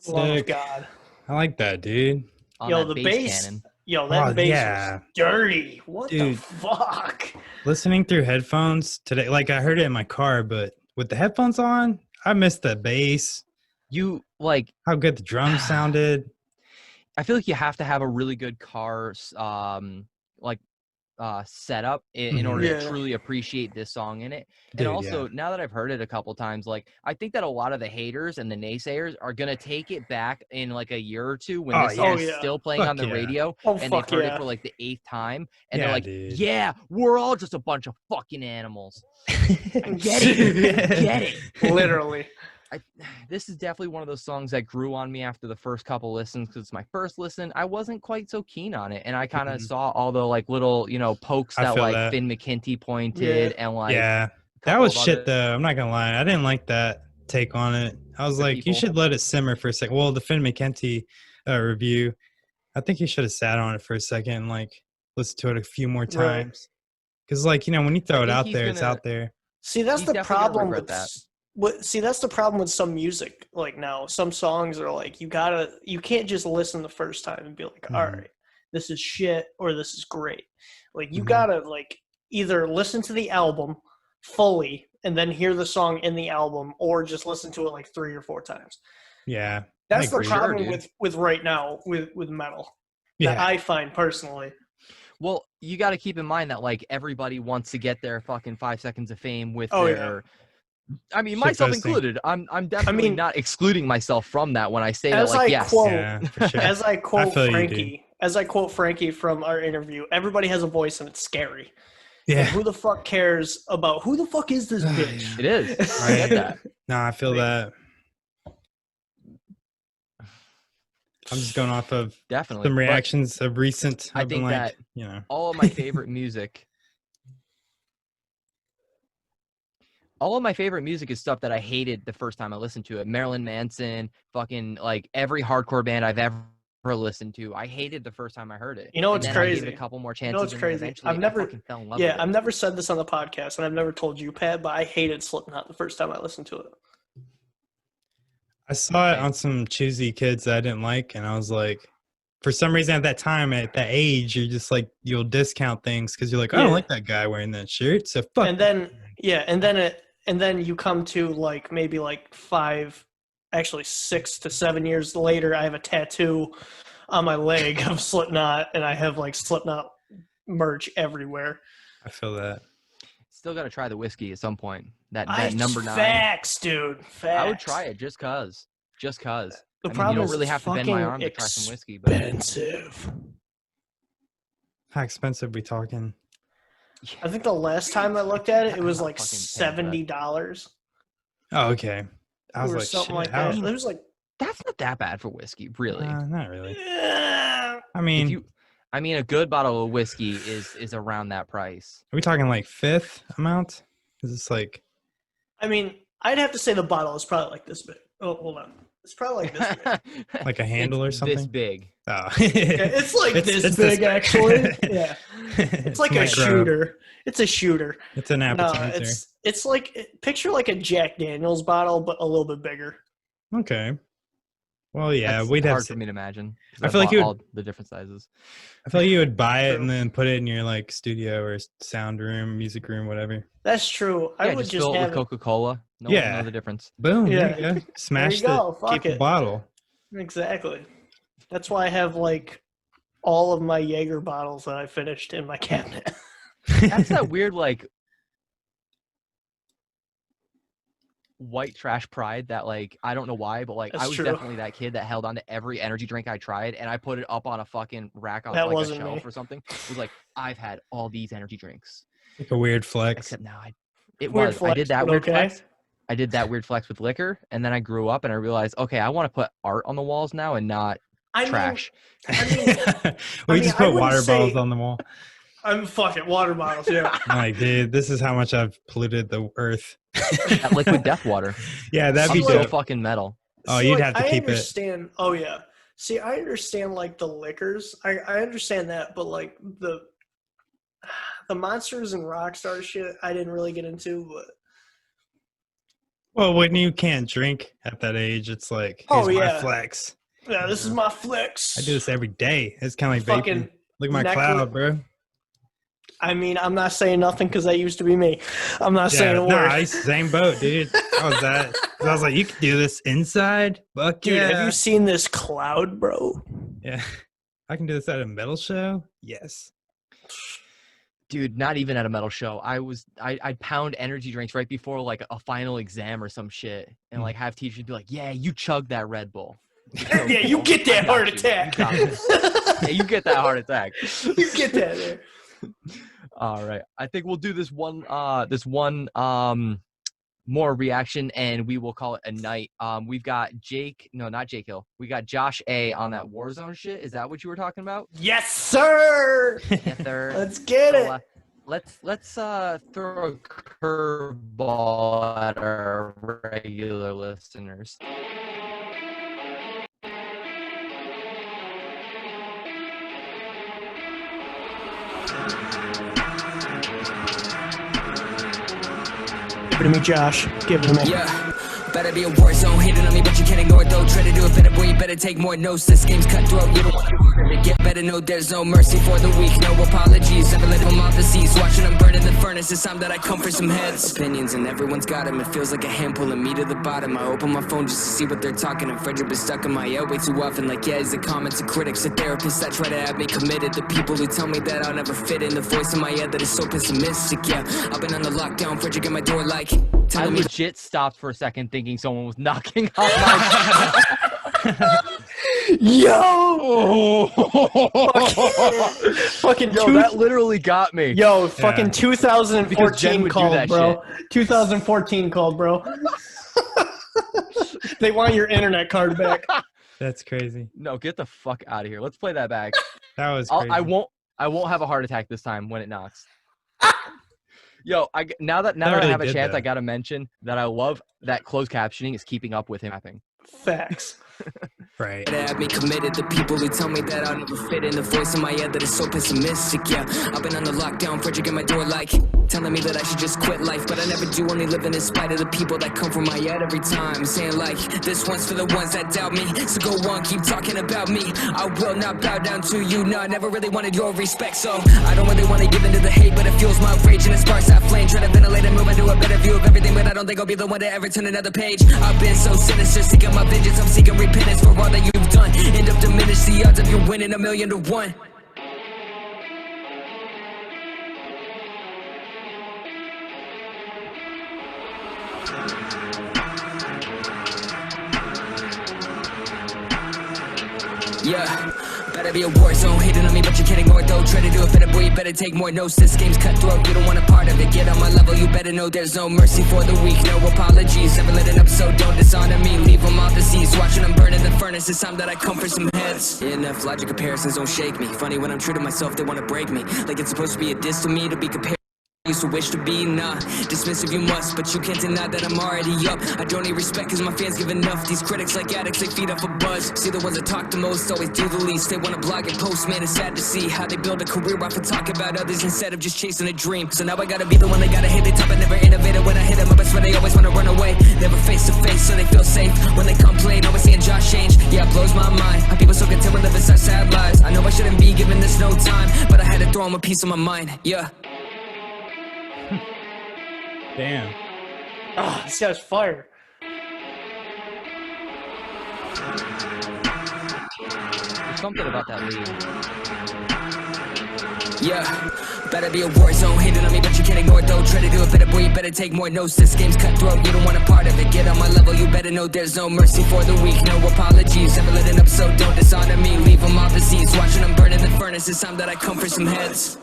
C: Love
A: Sick.
C: God.
A: I like that, dude.
B: on
C: Yo,
B: that
C: the
B: bass
C: bass.
B: cannon.
C: Yo, that
A: Oh,
C: bass
A: yeah.
C: was dirty. What the
A: Dude.
C: fuck?
A: Listening through headphones today, like I heard it in my car, but with the headphones on, I missed the bass.
B: You like
A: How good the drums sounded.
B: I feel like you have to have a really good car setup in
A: Mhm.
B: order
C: Yeah.
B: to truly appreciate this song in it.
A: Dude,
B: And also, now that I've heard it a couple times, like I think that a lot of the haters and the naysayers are gonna take it back in like a year or two when
A: Oh,
B: this song
C: yeah.
B: is
C: Oh, yeah.
B: still playing
A: Fuck
B: on the
A: yeah.
B: radio
C: Oh,
B: and they've
C: fuck
B: heard
C: yeah.
B: it for like the 8th time, and
A: Yeah,
B: they're like,
A: dude.
B: "Yeah, we're all just a bunch of fucking animals." I get it, I get it.
C: Literally.
B: This is definitely one of those songs that grew on me after the first couple listens because it's my first listen. I wasn't quite so keen on it, and I kind of
A: Mhm.
B: saw all the like little pokes
A: I
B: that
A: feel
B: like
A: that.
B: Finn McKenty pointed and like
A: Yeah.
B: a
A: That
B: couple
A: was
B: of
A: shit
B: other
A: though. I'm not gonna lie. I didn't like that take on it. I was
B: The
A: like,
B: people.
A: you should let it simmer for a second. Well, the Finn McKenty review, I think you should have sat on it for a second and like listened to it a few more
C: Right.
A: times. Because like when you throw it
B: think
A: out
B: he's
A: there, it's
B: gonna-
A: out there.
C: See, that's
B: He's
C: the
B: definitely gonna
C: problem
B: regret
C: with
B: that.
C: see, that's the problem with some music. Like now, some songs are like you can't just listen the first time and be like,
A: Mhm.
C: all right, this is shit or this is great. Like you
A: Mhm.
C: gotta like either listen to the album fully and then hear the song in the album, or just listen to it like 3 or 4 times.
A: Yeah.
C: That's the
A: agree.
B: Sure,
C: problem
B: dude.
C: with right now with metal that
A: Yeah.
C: I find personally.
B: Well, you got to keep in mind that like everybody wants to get their fucking 5 seconds of fame with
C: Oh, yeah.
B: their. I mean,
A: Shit
B: myself
A: posting.
B: included. I'm definitely
C: mean-
B: not excluding myself from that when I say that.
C: As
B: Like,
C: I
B: yes,
C: quote,
A: Yeah, for sure.
C: as I quote
A: feel you, dude.
C: Frankie, from our interview, everybody has a voice and it's scary. And
A: Yeah.
C: who the fuck cares about who the fuck is this bitch?
B: it is. I get that.
A: No, I feel that. I'm just going off of
B: Definitely.
A: some
B: But
A: reactions of recent.
B: I
A: I've been
B: think
A: like,
B: that all of my favorite music. All of my favorite music is stuff that I hated the first time I listened to it. Marilyn Manson, fucking like every hardcore band I've ever listened to. I hated the first time I heard it.
C: You know
B: And
C: what's
B: then I gave it
C: crazy?
B: a couple more
C: You
B: chances.
C: know what's
B: and then
C: crazy?
B: eventually
C: I've never-
B: I fucking fell in love
C: Yeah,
B: with
C: I've
B: it.
C: never said this on the podcast, and I've never told you, Pat, but I hated Slipknot the first time I listened to it.
A: I saw it
B: Okay.
A: on some choosy kids that I didn't like, and I was like, for some reason at that time, at that age, you're just like, you'll discount things because you're like, I
C: Yeah.
A: don't like that guy wearing that shirt, so fuck.
C: And then and then you come to like maybe like 6 to 7 years later, I have a tattoo on my leg of Slipknot, and I have like Slipknot merch everywhere.
A: I feel that.
B: Still got to try the whiskey at some point. That number 9.
C: Facts, dude. Facts.
B: I would try it just cause. Just cause.
C: The
B: I mean,
C: problem
B: you don't
C: is
B: really
C: it's
B: have to bend my
C: fucking
B: arm to try some whiskey, but
C: expensive.
A: How expensive we talking?
C: I think the last time I looked at it, it was
B: I'm not
C: like
B: fucking paying for that.
C: $70.
A: Oh, okay. I was
C: or
A: like,
C: something
A: shit,
C: like
A: how-
C: that. It was like
B: That's not that bad for whiskey, really.
A: Not really.
C: Yeah.
A: I mean,
B: A good bottle of whiskey is around that price.
A: are we talking like fifth amount? Is this like?
C: I mean, I'd have to say the bottle is probably like this big. Oh, hold on. It's probably like this big.
A: Like a handle or
B: It's
A: something?
B: This big.
A: Oh.
C: Yeah, it's like this big, actually. Yeah. It's like a
A: micro.
C: shooter. It's a shooter.
A: It's an
C: No,
A: appetizer.
C: it's like picture like a Jack Daniels bottle, but a little bit bigger.
A: Okay. Well, yeah,
B: That's
A: we'd
B: hard
A: have.
B: for me to imagine. 'cause
A: I feel like
B: bought
A: you would-
B: all the different sizes.
A: I feel like you would buy it
C: True.
A: and then put it in your like studio or sound room, music room, whatever.
C: That's true. I
B: Yeah,
C: would
B: just
C: just
B: fill it
C: have
B: with Coca-Cola. No one
A: Yeah.
B: will know the difference.
A: Boom.
C: Yeah.
A: There you go. Smash
C: go,
A: the
C: fuck
A: keep the
C: it.
A: bottle.
C: Exactly. That's why I have like all of my Jaeger bottles that I finished in my cabinet.
B: That's that weird like white trash pride that like I don't know why, but like
C: That's
B: I was
C: true.
B: definitely that kid that held on to every energy drink I tried and I put it up on a fucking rack on
C: That
B: like a
C: wasn't
B: shelf
C: me.
B: or something. It was like I've had all these energy drinks.
A: Like a weird flex.
B: Except now it
C: Weird
B: was. I
C: flex,
B: did that
C: but
B: weird
C: okay.
B: flex. I did that weird flex with liquor, and then I grew up and I realized, okay, I want to put art on the walls now and not
C: I mean,
B: trash.
A: we
C: mean,
A: just
C: I
A: put
C: wouldn't
A: water bottles
C: say-
A: on the wall.
C: I'm fucking water bottles, yeah.
A: I'm like, dude, this is how much I've polluted the earth.
B: That liquid death water.
A: Yeah, that'd
B: I'm
A: be
B: so
A: dope.
B: fucking metal.
A: Oh,
C: See,
A: you'd
C: like,
A: have to
C: I
A: keep it.
C: understand. Oh yeah. See, I understand like the liquors. I understand that, but like the monsters and rockstar shit, I didn't really get into. But
A: Well, when you can't drink at that age, it's like,
C: Oh,
A: here's my
C: yeah.
A: flex.
C: yeah, this is my flex.
A: I do this every day. It's kind of like
C: Fucking.
A: vaping. Look at my
C: necklace-
A: cloud, bro.
C: I mean, I'm not saying nothing because that used to be me. I'm not
A: Yeah,
C: saying a word.
A: nice. Same boat, dude. How was that? 'Cause I was like, you can do this inside? Fuck
C: Dude,
A: yeah.
C: have you seen this cloud, bro?
A: Yeah. I can do this at a metal show? Yes.
B: Dude, not even at a metal show. I'd pound energy drinks right before like a final exam or some shit, and like have teachers be like, "Yeah, you chug that Red Bull."
C: Yeah, you get that
B: I got
C: heart
B: you.
C: attack.
B: You got this. Yeah, you get that heart attack.
C: You get that there.
B: All right, I think we'll do this one more reaction, and we will call it a night. We've got not Jake Hill. We got Josh A on that Warzone shit. Is that what you were talking about?
C: Yes, sir.
B: Yes, sir.
C: Let's get
B: So,
C: it.
B: let's throw a curveball at our regular listeners.
C: Give it to me, Josh. Give it to me.
G: Yeah, better be a war zone, hating on me, but you can't ignore it though. Try to do it better, boy, you better take more notes. This game's cutthroat, you don't want to get better, know there's no mercy for the weak, no apologies. Never let them off the seas, watching them burn in the furnace. It's time that I come for some heads. Opinions, and everyone's got them. It feels like a hand pulling me to the bottom. I open my phone just to see what they're talking. And Frederick been stuck in my head way too often. Like, yeah, he's the comments of critics, the therapists that try to have me committed. The people who tell me that I'll never fit in. The voice in my head that is so pessimistic. Yeah, I've been on the lockdown, Frederick at my door, like
B: I
G: telling me.
B: legit stopped for a second thinking someone was knocking on my
C: Yo! Fucking
B: Yo, that literally got me.
C: Yo, fucking
A: Yeah.
B: Because Jen
C: 2014
B: would do
C: called,
B: that
C: bro. 2014 called, bro. They want your internet card back.
A: That's crazy.
B: No, get the fuck out of here. Let's play that back.
A: That was crazy.
B: I won't have a heart attack this time when it knocks. Yo, now that I
A: already
B: have a
A: did
B: chance,
A: that.
B: I gotta mention that I love that closed captioning is keeping up with him rapping.
C: Facts.
A: Right.
G: To have me committed. The people who tell me that I'll never fit in. The voice in my head that is so pessimistic. Yeah, I've been on the lockdown, Frederick at my door, like telling me that I should just quit life, but I never do. Only living in spite of the people that come from my head every time, saying like, this one's for the ones that doubt me. So go on, keep talking about me. I will not bow down to you. No, I never really wanted your respect, so I don't really want to give into the hate, but it fuels my rage and it sparks that flame. Try to ventilate and move into a better view of everything, but I don't think I'll be the one to ever turn another page. I've been so sinister, seeking my vengeance. I'm seeking repentance for all that you've done. End up diminish the odds of you winning 1,000,000 to 1. Yeah, Better be a war zone, hating on me, but you can't ignore it though. Try to do it better, boy, you better take more notes. This game's cutthroat, you don't want a part of it. Get on my level, you better know there's no mercy for the weak, no apologies. Never let an episode, don't dishonor me. Leave them off the seas, watching them burn in the furnace. It's time that I come for some heads. Enough logic comparisons don't shake me. Funny when I'm true to myself, they wanna break me. Like it's supposed to be a diss to me to be compared. Used to wish to be, nah, dismissive you must, but you can't deny that I'm already up. I don't need respect cause my fans give enough. These critics like addicts, they feed off a buzz. See the ones that talk the most, always do the least. They wanna blog and post, man, it's sad to see how they build a career off of talk about others instead of just chasing a dream. So now I gotta be the one they gotta hit the top. I never innovated when I hit them, my best friend, they always wanna run away. Never face to face, so they feel safe when they complain. Always seeing Josh change, yeah, it blows my mind. How people so content with living such sad lives. I know I shouldn't be giving this no time, but I had to throw them a piece of my mind, yeah.
A: Damn.
C: Ah, this guy's fire.
B: There's something about that lead.
G: Yeah, better be a war zone, hating on me, but you can't ignore it though. Try to do it better, boy, you better take more notes. This game's cutthroat, you don't want a part of it. Get on my level, you better know there's no mercy for the weak, no apologies. Never let an episode, don't dishonor me. Leave them off the seas, watching them burn in the furnace. It's time that I come for some heads.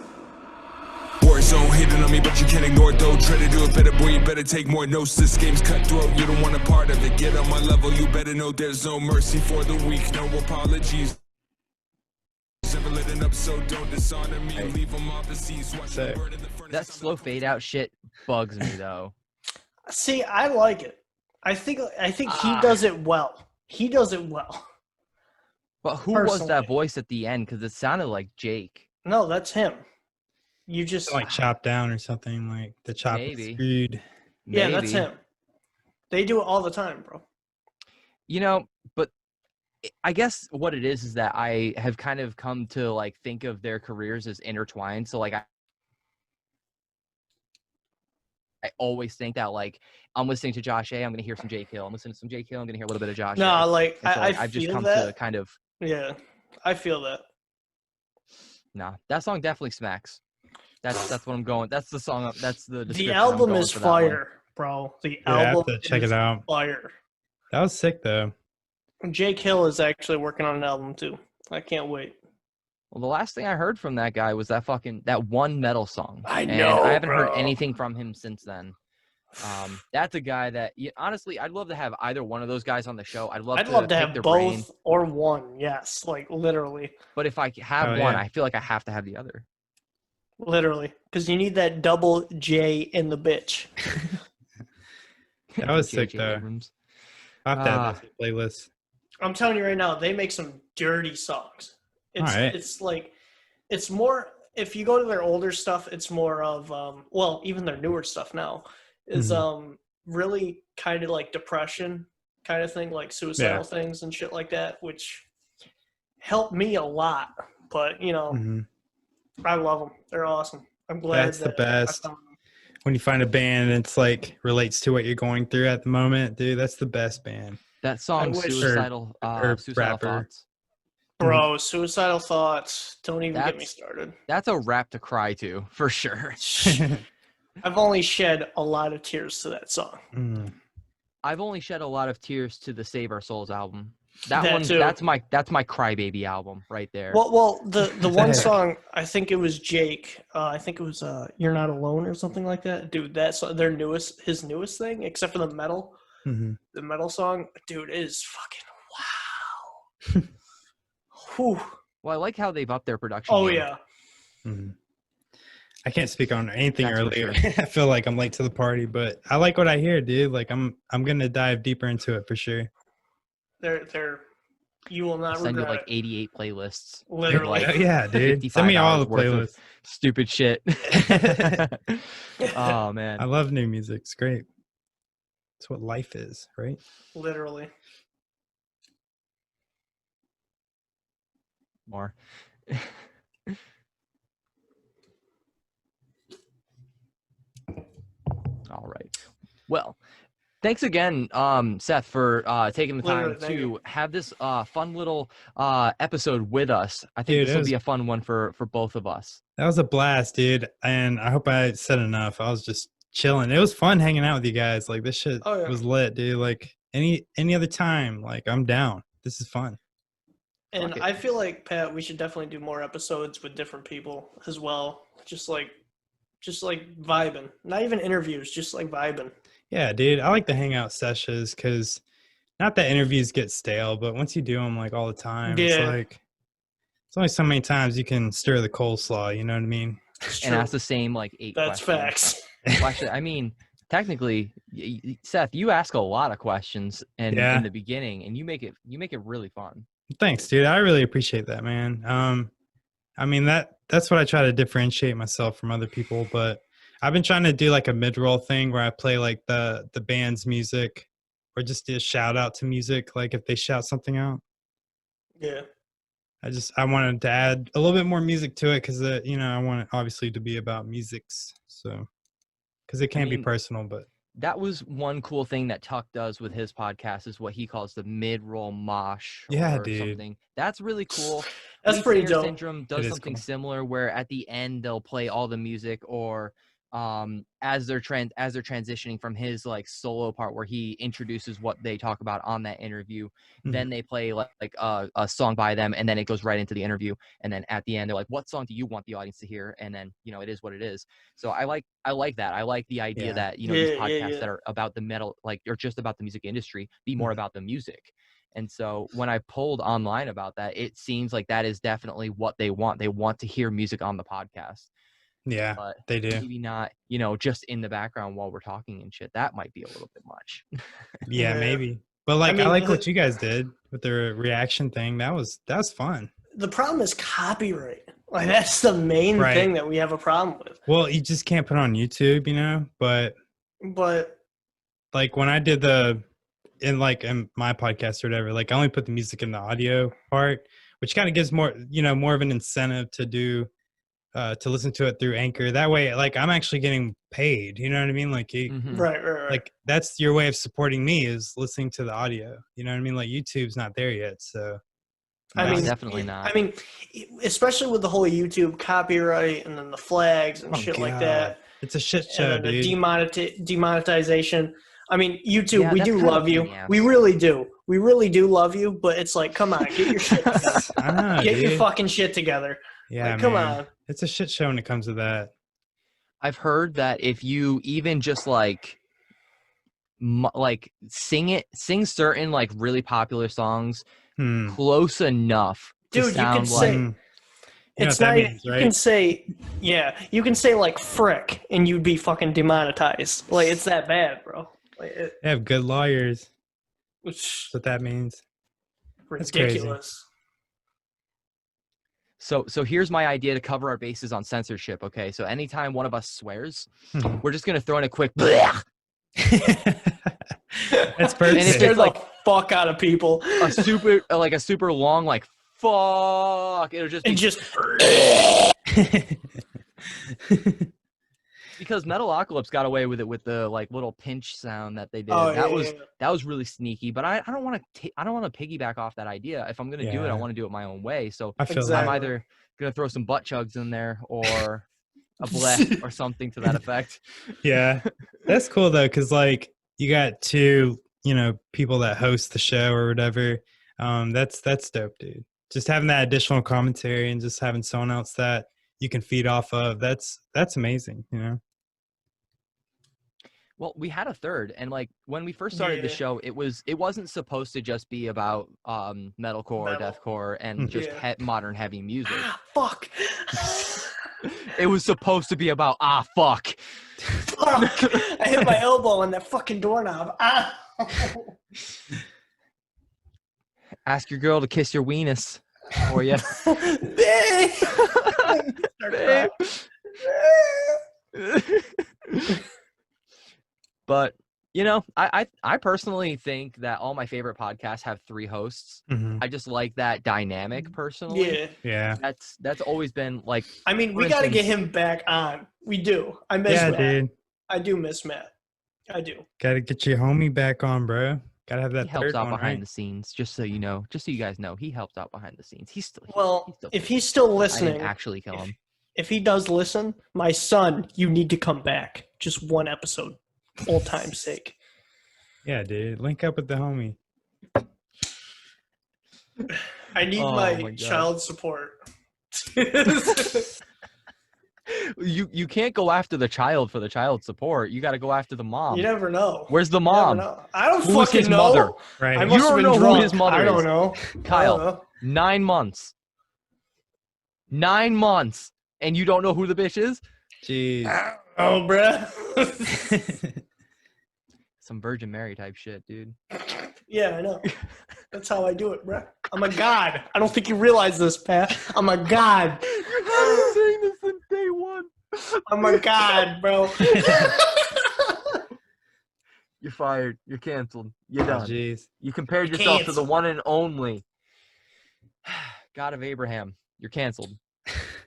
E: War zone, hating on me, but you can't ignore it though. Try to do it better, boy, you better take more notes. This game's cutthroat, you don't want a part of it. Get on my level, you better know there's no mercy for the weak, no apologies. Never let an episode, don't dishonor me. Leave them off the seas, watch them burn in the furnace.
B: That slow fade out shit bugs me though.
C: See, I like it. I think he does it well. He does it well.
B: But who was that
C: Personally.
B: voice at the end? Because it sounded like Jake.
C: No, that's him. You just
A: Like chopped down or something, like the chop is
B: Maybe.
A: screwed.
C: yeah, that's
B: Maybe.
C: him. They do it all the time, bro.
B: You know, but I guess what it is that I have kind of come to like think of their careers as intertwined. So like I always think that like I'm listening to Josh A, I'm gonna hear some Jake Hill. I'm listening to some Jake Hill, I'm gonna hear a little bit of Josh
C: No,
B: A.
C: like
B: And so, like,
C: I
B: I've just
C: feel
B: come
C: that.
B: to kind of
C: Yeah, I feel that.
B: nah. That song definitely smacks. That's what I'm going. That's the song. That's the
C: The
B: description I'm
C: album
B: going
C: is
B: for that one.
C: fire, bro. The
A: Yeah, I have
C: album
A: to check
C: is
A: it out.
C: fire.
A: That was sick though.
C: Jake Hill is actually working on an album too. I can't wait.
B: Well, the last thing I heard from that guy was that one metal song.
C: I
B: And
C: know,
B: I haven't heard
C: bro.
B: anything from him since then. That's a guy that honestly, I'd love to have either one of those guys on the show. I'd love
C: I'd
B: to
C: love to
B: pick
C: have
B: their
C: both
B: brain.
C: or one. Yes, like literally,
B: But if I have
A: Oh,
B: one,
A: yeah.
B: I feel like I have to have the other.
C: literally, because you need that double J in the bitch.
A: That was sick
B: J.J.
A: though.
B: Abrams.
A: I'll have to
B: Ah.
A: add this to the playlist.
C: I'm telling you right now, they make some dirty songs. It's
A: Alright.
C: it's like it's more. If you go to their older stuff, it's more of well, even their newer stuff now is really kind of like depression kind of thing, like suicidal
A: Yeah.
C: things and shit like that, which helped me a lot. But you know,
A: Mhm.
C: I love them. They're awesome. I'm glad
A: That's the
C: that I
A: best.
C: found them.
A: When you find a band and it's like relates to what you're going through at the moment, dude, that's the best band.
B: That song,
C: wish-
B: Suicidal,
A: or
B: Suicidal
A: rapper.
B: Thoughts.
C: Bro, suicidal thoughts. Don't even get me
B: That's-
C: started.
B: That's a rap to cry to, for sure.
C: I've only shed a lot of tears to that song.
A: Mm.
B: I've only shed a lot of tears to the Save Our Souls album. That
C: That
B: one,
C: too.
B: that's my crybaby album right there.
C: Well, the one
A: Heck.
C: song, I think it was Jake. I think it was "You're Not Alone" or something like that. Dude, that's his newest thing, except for the metal.
A: Mhm.
C: The metal song, dude, is fucking wow. Whew.
B: Well, I like how they've upped their production.
C: Oh
B: game.
C: yeah,
A: Mhm. I can't speak on anything
B: That's for
A: earlier.
B: sure.
A: I feel like I'm late to the party, but I like what I hear, dude. Like I'm gonna dive deeper into it for sure.
C: they're you will not
B: I'll send you
C: regret
B: like
C: it.
B: 88 playlists.
C: Literally.
B: Like,
A: Yeah, dude. Send me
B: 55
A: all the
B: hours worth of
A: playlists.
B: Stupid shit. Oh man.
A: I love new music. It's great. It's what life is, right?
C: Literally.
B: More. All right. Well, thanks again, Seth, for taking the time
C: Literally, thank
B: to
C: you.
B: have this fun little episode with us. I think
A: Dude,
B: this
A: it
B: will
A: was-
B: be a fun one for both of us.
A: That was a blast, dude. And I hope I said enough. I was just chilling. It was fun hanging out with you guys. Like this shit
C: Oh, yeah.
A: was lit, dude. Like any other time, like I'm down. This is fun.
C: And
B: Fuck it.
C: I feel like, Pat, we should definitely do more episodes with different people as well. Just like vibing. Not even interviews, just like vibing.
A: Yeah, dude. I like the hangout sessions because not that interviews get stale, but once you do them like all the time, it's
C: Yeah.
A: like it's only so many times you can stir the coleslaw. You know what I mean?
C: It's
B: And
C: true.
B: ask the same like 8
C: That's
B: questions.
C: facts.
B: Well, actually, I mean, technically, Seth, you ask a lot of questions
A: Yeah.
B: in the beginning, and you make it really fun.
A: Thanks, dude. I really appreciate that, man. I mean that's what I try to differentiate myself from other people, but I've been trying to do like a mid-roll thing where I play like the band's music or just do a shout out to music, like if they shout something out.
C: Yeah.
A: I wanted to add a little bit more music to it because I want it obviously to be about musics, so because it can be
B: mean,
A: personal, but
B: That was one cool thing that Tuck does with his podcast is what he calls the mid-roll mosh
A: Yeah,
B: or
A: dude.
B: something. That's really cool.
C: That's
B: Lead
C: pretty
B: Singer
C: dope.
B: Syndrome does
A: It is
B: something
A: cool.
B: similar where at the end they'll play all the music or as they're transitioning from his like solo part where he introduces what they talk about on that interview,
A: Mhm.
B: then they play like a song by them and then it goes right into the interview, and then at the end they're like, what song do you want the audience to hear? And then it is what it is. So I like that. I like the idea
A: Yeah.
B: that these
C: Yeah,
B: podcasts
C: yeah.
B: that are about the metal, like, or just about the music industry, be more
A: Mhm.
B: about the music. And so when I polled online about that, it seems like that is definitely what they want. They want to hear music on the podcast,
A: yeah,
B: but
A: they do.
B: maybe not, just in the background while we're talking and shit. That might be a little bit much.
A: Yeah,
C: Yeah.
A: maybe. But like I
C: mean,
A: like what you guys did with the reaction thing. That was fun.
C: The problem is copyright. Like that's the main
A: Right.
C: thing that we have a problem with.
A: Well, you just can't put it on YouTube, but
C: But
A: like when I did in my podcast or whatever, like I only put the music in the audio part, which kind of gives more of an incentive to do to listen to it through Anchor. That way, like I'm actually getting paid. You know what I mean? Like
B: Mhm.
C: right.
A: like that's your way of supporting me is listening to the audio. You know what I mean? Like YouTube's not there yet, so
C: I
B: No,
C: mean,
B: definitely not.
C: I mean, especially with the whole YouTube copyright and then the flags and
A: Oh,
C: shit like
A: God.
C: that,
A: it's a shit
C: and
A: show,
C: then the
A: dude.
C: demonetization. I mean, YouTube,
B: Yeah,
C: we
B: that's
C: do
B: kind of
C: love
B: a pain
C: you.
B: in the ass.
C: We really do. We really do love you. But it's like, come on, get your shit together.
A: I know,
C: Get your
A: dude.
C: fucking shit together.
A: Yeah,
C: Like, come
A: man.
C: on.
A: It's a shit show when it comes to that.
B: I've heard that if you even just like sing certain like really popular songs close enough to
C: Dude, you
B: sound
C: could
B: like
C: say-
A: Mm. You know
C: It's
A: what that
C: not.
A: means,
C: You
A: right?
C: can say, yeah. You can say like frick, and you'd be fucking demonetized. Like it's that bad, bro. Like,
A: They have good lawyers.
C: it's
A: That's what that means. That's crazy.
C: ridiculous.
B: So here's my idea to cover our bases on censorship. Okay, so anytime one of us swears,
A: Mhm.
B: we're just gonna throw in a quick bleh,
A: That's
B: And
A: perfect.
B: if
C: Scare
B: it's
C: the
B: like-
C: fuck out of people.
B: a super long like fuck. It'll just be
C: And just
B: because Metalocalypse got away with it with the like little pinch sound that they did.
C: oh,
B: that
C: yeah,
B: was
C: yeah.
B: that was really sneaky. But I don't want to piggyback off that idea. If I'm gonna do it, I
A: Yeah.
B: want to do it my own way. So
A: I feel
C: Exactly.
B: I'm
A: that.
B: either gonna throw some butt chugs in there or a bleh or something to that effect.
A: Yeah, that's cool though, because like you got two, people that host the show or whatever. That's dope, dude. Just having that additional commentary and just having someone else that you can feed off of. That's amazing.
B: Well, we had a third, and like when we first started the
C: Yeah.
B: show, it wasn't supposed to just be about metalcore,
C: Metal.
B: deathcore, and just
C: Yeah.
B: modern heavy music.
C: Ah, fuck.
B: It was supposed to be about fuck.
C: Fuck. I hit my elbow on that fucking doorknob. Ah.
B: Ask your girl to kiss your weenus for you.
C: Babe.
B: Babe. But I personally think that all my favorite podcasts have 3 hosts.
A: Mhm.
B: I just like that dynamic personally.
C: Yeah.
A: Yeah.
B: That's always been like
C: I mean, we
B: For
C: got to get
B: instance-
C: him back on. We do. I miss
A: Yeah,
C: Matt.
A: dude.
C: I do miss Matt. I do.
A: Got to get your homie back on, bro. Got to have that
B: he helps
A: third
B: out
A: one,
B: behind
A: right?
B: the scenes, just so you guys know, he helps out behind the scenes. He's still
C: Well,
B: still
C: if he's still
B: I
C: listening,
B: didn't actually kill him.
C: if he does listen, my son, you need to come back. Just one episode, old time's sake.
A: Yeah, dude. Link up with the homie.
C: I need
B: Oh
C: my
B: my God.
C: child support.
B: You can't go after the child for the child support. You got to go after the mom.
C: You never know.
B: Where's the
C: You never
B: mom?
C: know. I don't
B: Who was
C: fucking
B: his
C: know.
B: mother?
A: Right.
C: I
B: You
C: must have
B: don't
C: been
B: know who
C: drunk.
B: his mother
C: I don't
B: is.
C: know.
B: Kyle.
C: I don't know.
B: 9 months. 9 months, and you don't know who the bitch is?
A: Jeez.
C: Oh, bruh.
B: Some Virgin Mary type shit, dude.
C: Yeah, I know. That's how I do it, bruh. I'm a god. I don't think you realize this, Pat. I'm a god.
B: You have been saying this since day one.
C: I'm a god, bro.
B: You're fired. You're canceled. You're
A: Oh,
B: done.
A: jeez.
B: You compared
C: You're
B: yourself to the
C: canceled.
B: one and only God of Abraham. You're canceled.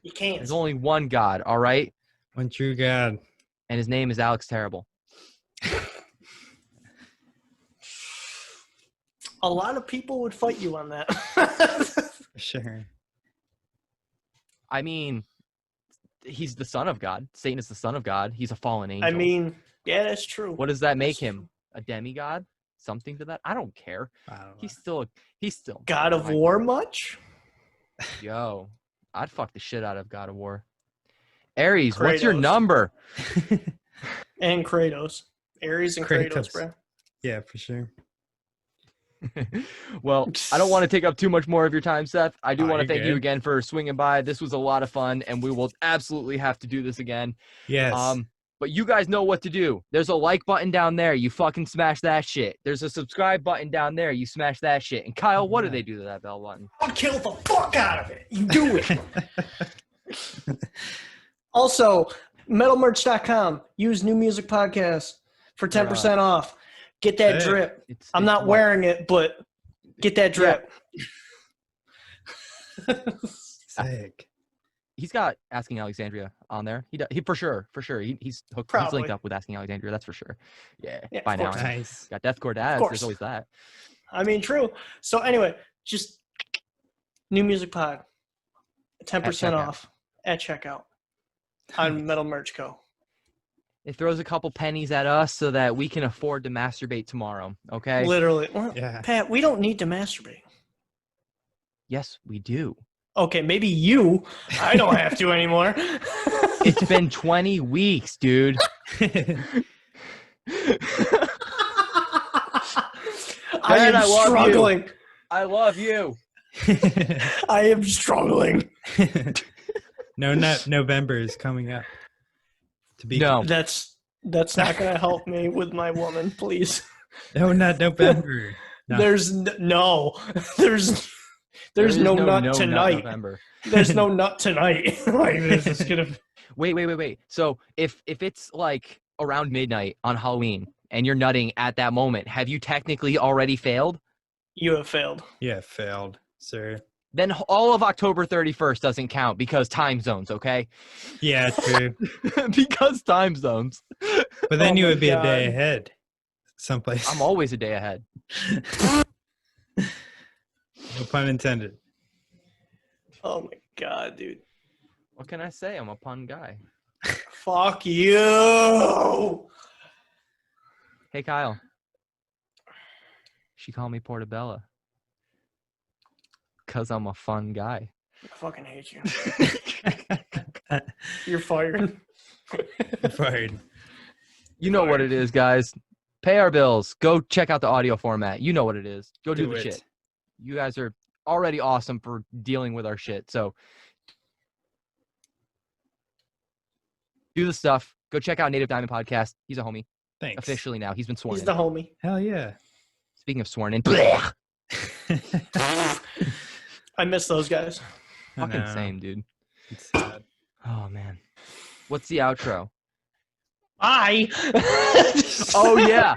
C: You can't.
B: There's only one God, all right?
A: One true God.
B: And his name is Alex Terrible.
C: A lot of people would fight you on that.
A: For sure.
B: I mean, he's the son of God. Satan is the son of God. He's a fallen angel.
C: I mean, yeah, that's true.
B: what does that make
C: That's
B: him? A demigod? Something to that? I don't care.
A: I don't know.
B: He's still
C: God of War much?
B: Yo, I'd fuck the shit out of God of War. Aries, what's your
C: Kratos.
B: number?
C: And Kratos. Ares and Kratos,
A: Kratos.
C: bro.
A: Yeah, for sure.
B: Well, I don't want to take up too much more of your time, Seth. I do
A: Oh,
B: want to
A: you're
B: thank you
A: good.
B: again for swinging by. This was a lot of fun, and we will absolutely have to do this again.
A: Yes.
B: But you guys know what to do. There's a like button down there. You fucking smash that shit. There's a subscribe button down there. You smash that shit. And Kyle, what do
A: Yeah.
B: they do to that bell button?
C: I'll kill the fuck out of it. You do it. Also, metalmerch.com. Use New Music Podcast for 10% off. Get that
A: Hey.
C: drip.
B: It's
C: I'm not
B: what?
C: wearing it, but get that drip.
A: Sick.
B: He's got Asking Alexandria on there. He for sure. He's hooked. He's
C: Probably.
B: linked up with Asking Alexandria. That's for sure. Yeah.
C: Yeah,
B: by
C: of
B: now.
C: course.
A: Nice.
B: Got Deathcore Dads.
C: course.
B: There's always that.
C: I mean, true. So anyway, just New Music Pod. 10%
B: checkout.
C: off at checkout on Metal Merch Co.
B: It throws a couple pennies at us so that we can afford to masturbate tomorrow. Okay.
C: Literally. Well,
A: Yeah.
C: Pat, we don't need to masturbate.
B: Yes, we do.
C: Okay, maybe you. I don't have to anymore.
B: It's been 20 weeks, dude.
C: I
B: Dad,
C: am
B: I love you.
C: struggling.
B: I love you.
C: I am struggling.
A: No, November is coming up. To be
B: No.
C: That's not going to help me with my woman, please.
A: No, not November. No.
C: There's no nut tonight.
B: November.
C: There's no nut tonight. Like this is gonna.
B: Wait. So if it's like around midnight on Halloween and you're nutting at that moment, have you technically already failed?
C: You have failed.
A: Yeah, failed, sir.
B: Then all of October 31st doesn't count because time zones, okay?
A: Yeah, true.
B: Because time zones.
A: But then
C: Oh
A: you
C: my
A: would be a day
C: God.
A: ahead someplace.
B: I'm always a day ahead.
A: No pun intended.
C: Oh my god, dude.
B: What can I say? I'm a pun guy.
C: Fuck you.
B: Hey, Kyle. She called me Portobello. Because I'm a fun guy.
C: I fucking hate you. You're fired.
A: Fired.
B: You know what it is, guys. Pay our bills. Go check out the audio format. You know what it is. Go do
A: Do
B: the
A: it.
B: shit. You guys are already awesome for dealing with our shit. So do the stuff. Go check out Native Diamond Podcast. He's a homie.
A: Thanks.
B: Officially now. He's been sworn
C: He's
B: in.
C: the homie.
A: Hell yeah.
B: Speaking of sworn in.
C: I miss those guys.
A: I
B: Fucking
A: know.
B: same, dude.
A: It's sad.
B: Oh, man. What's the outro?
C: Bye.
B: Oh, yeah.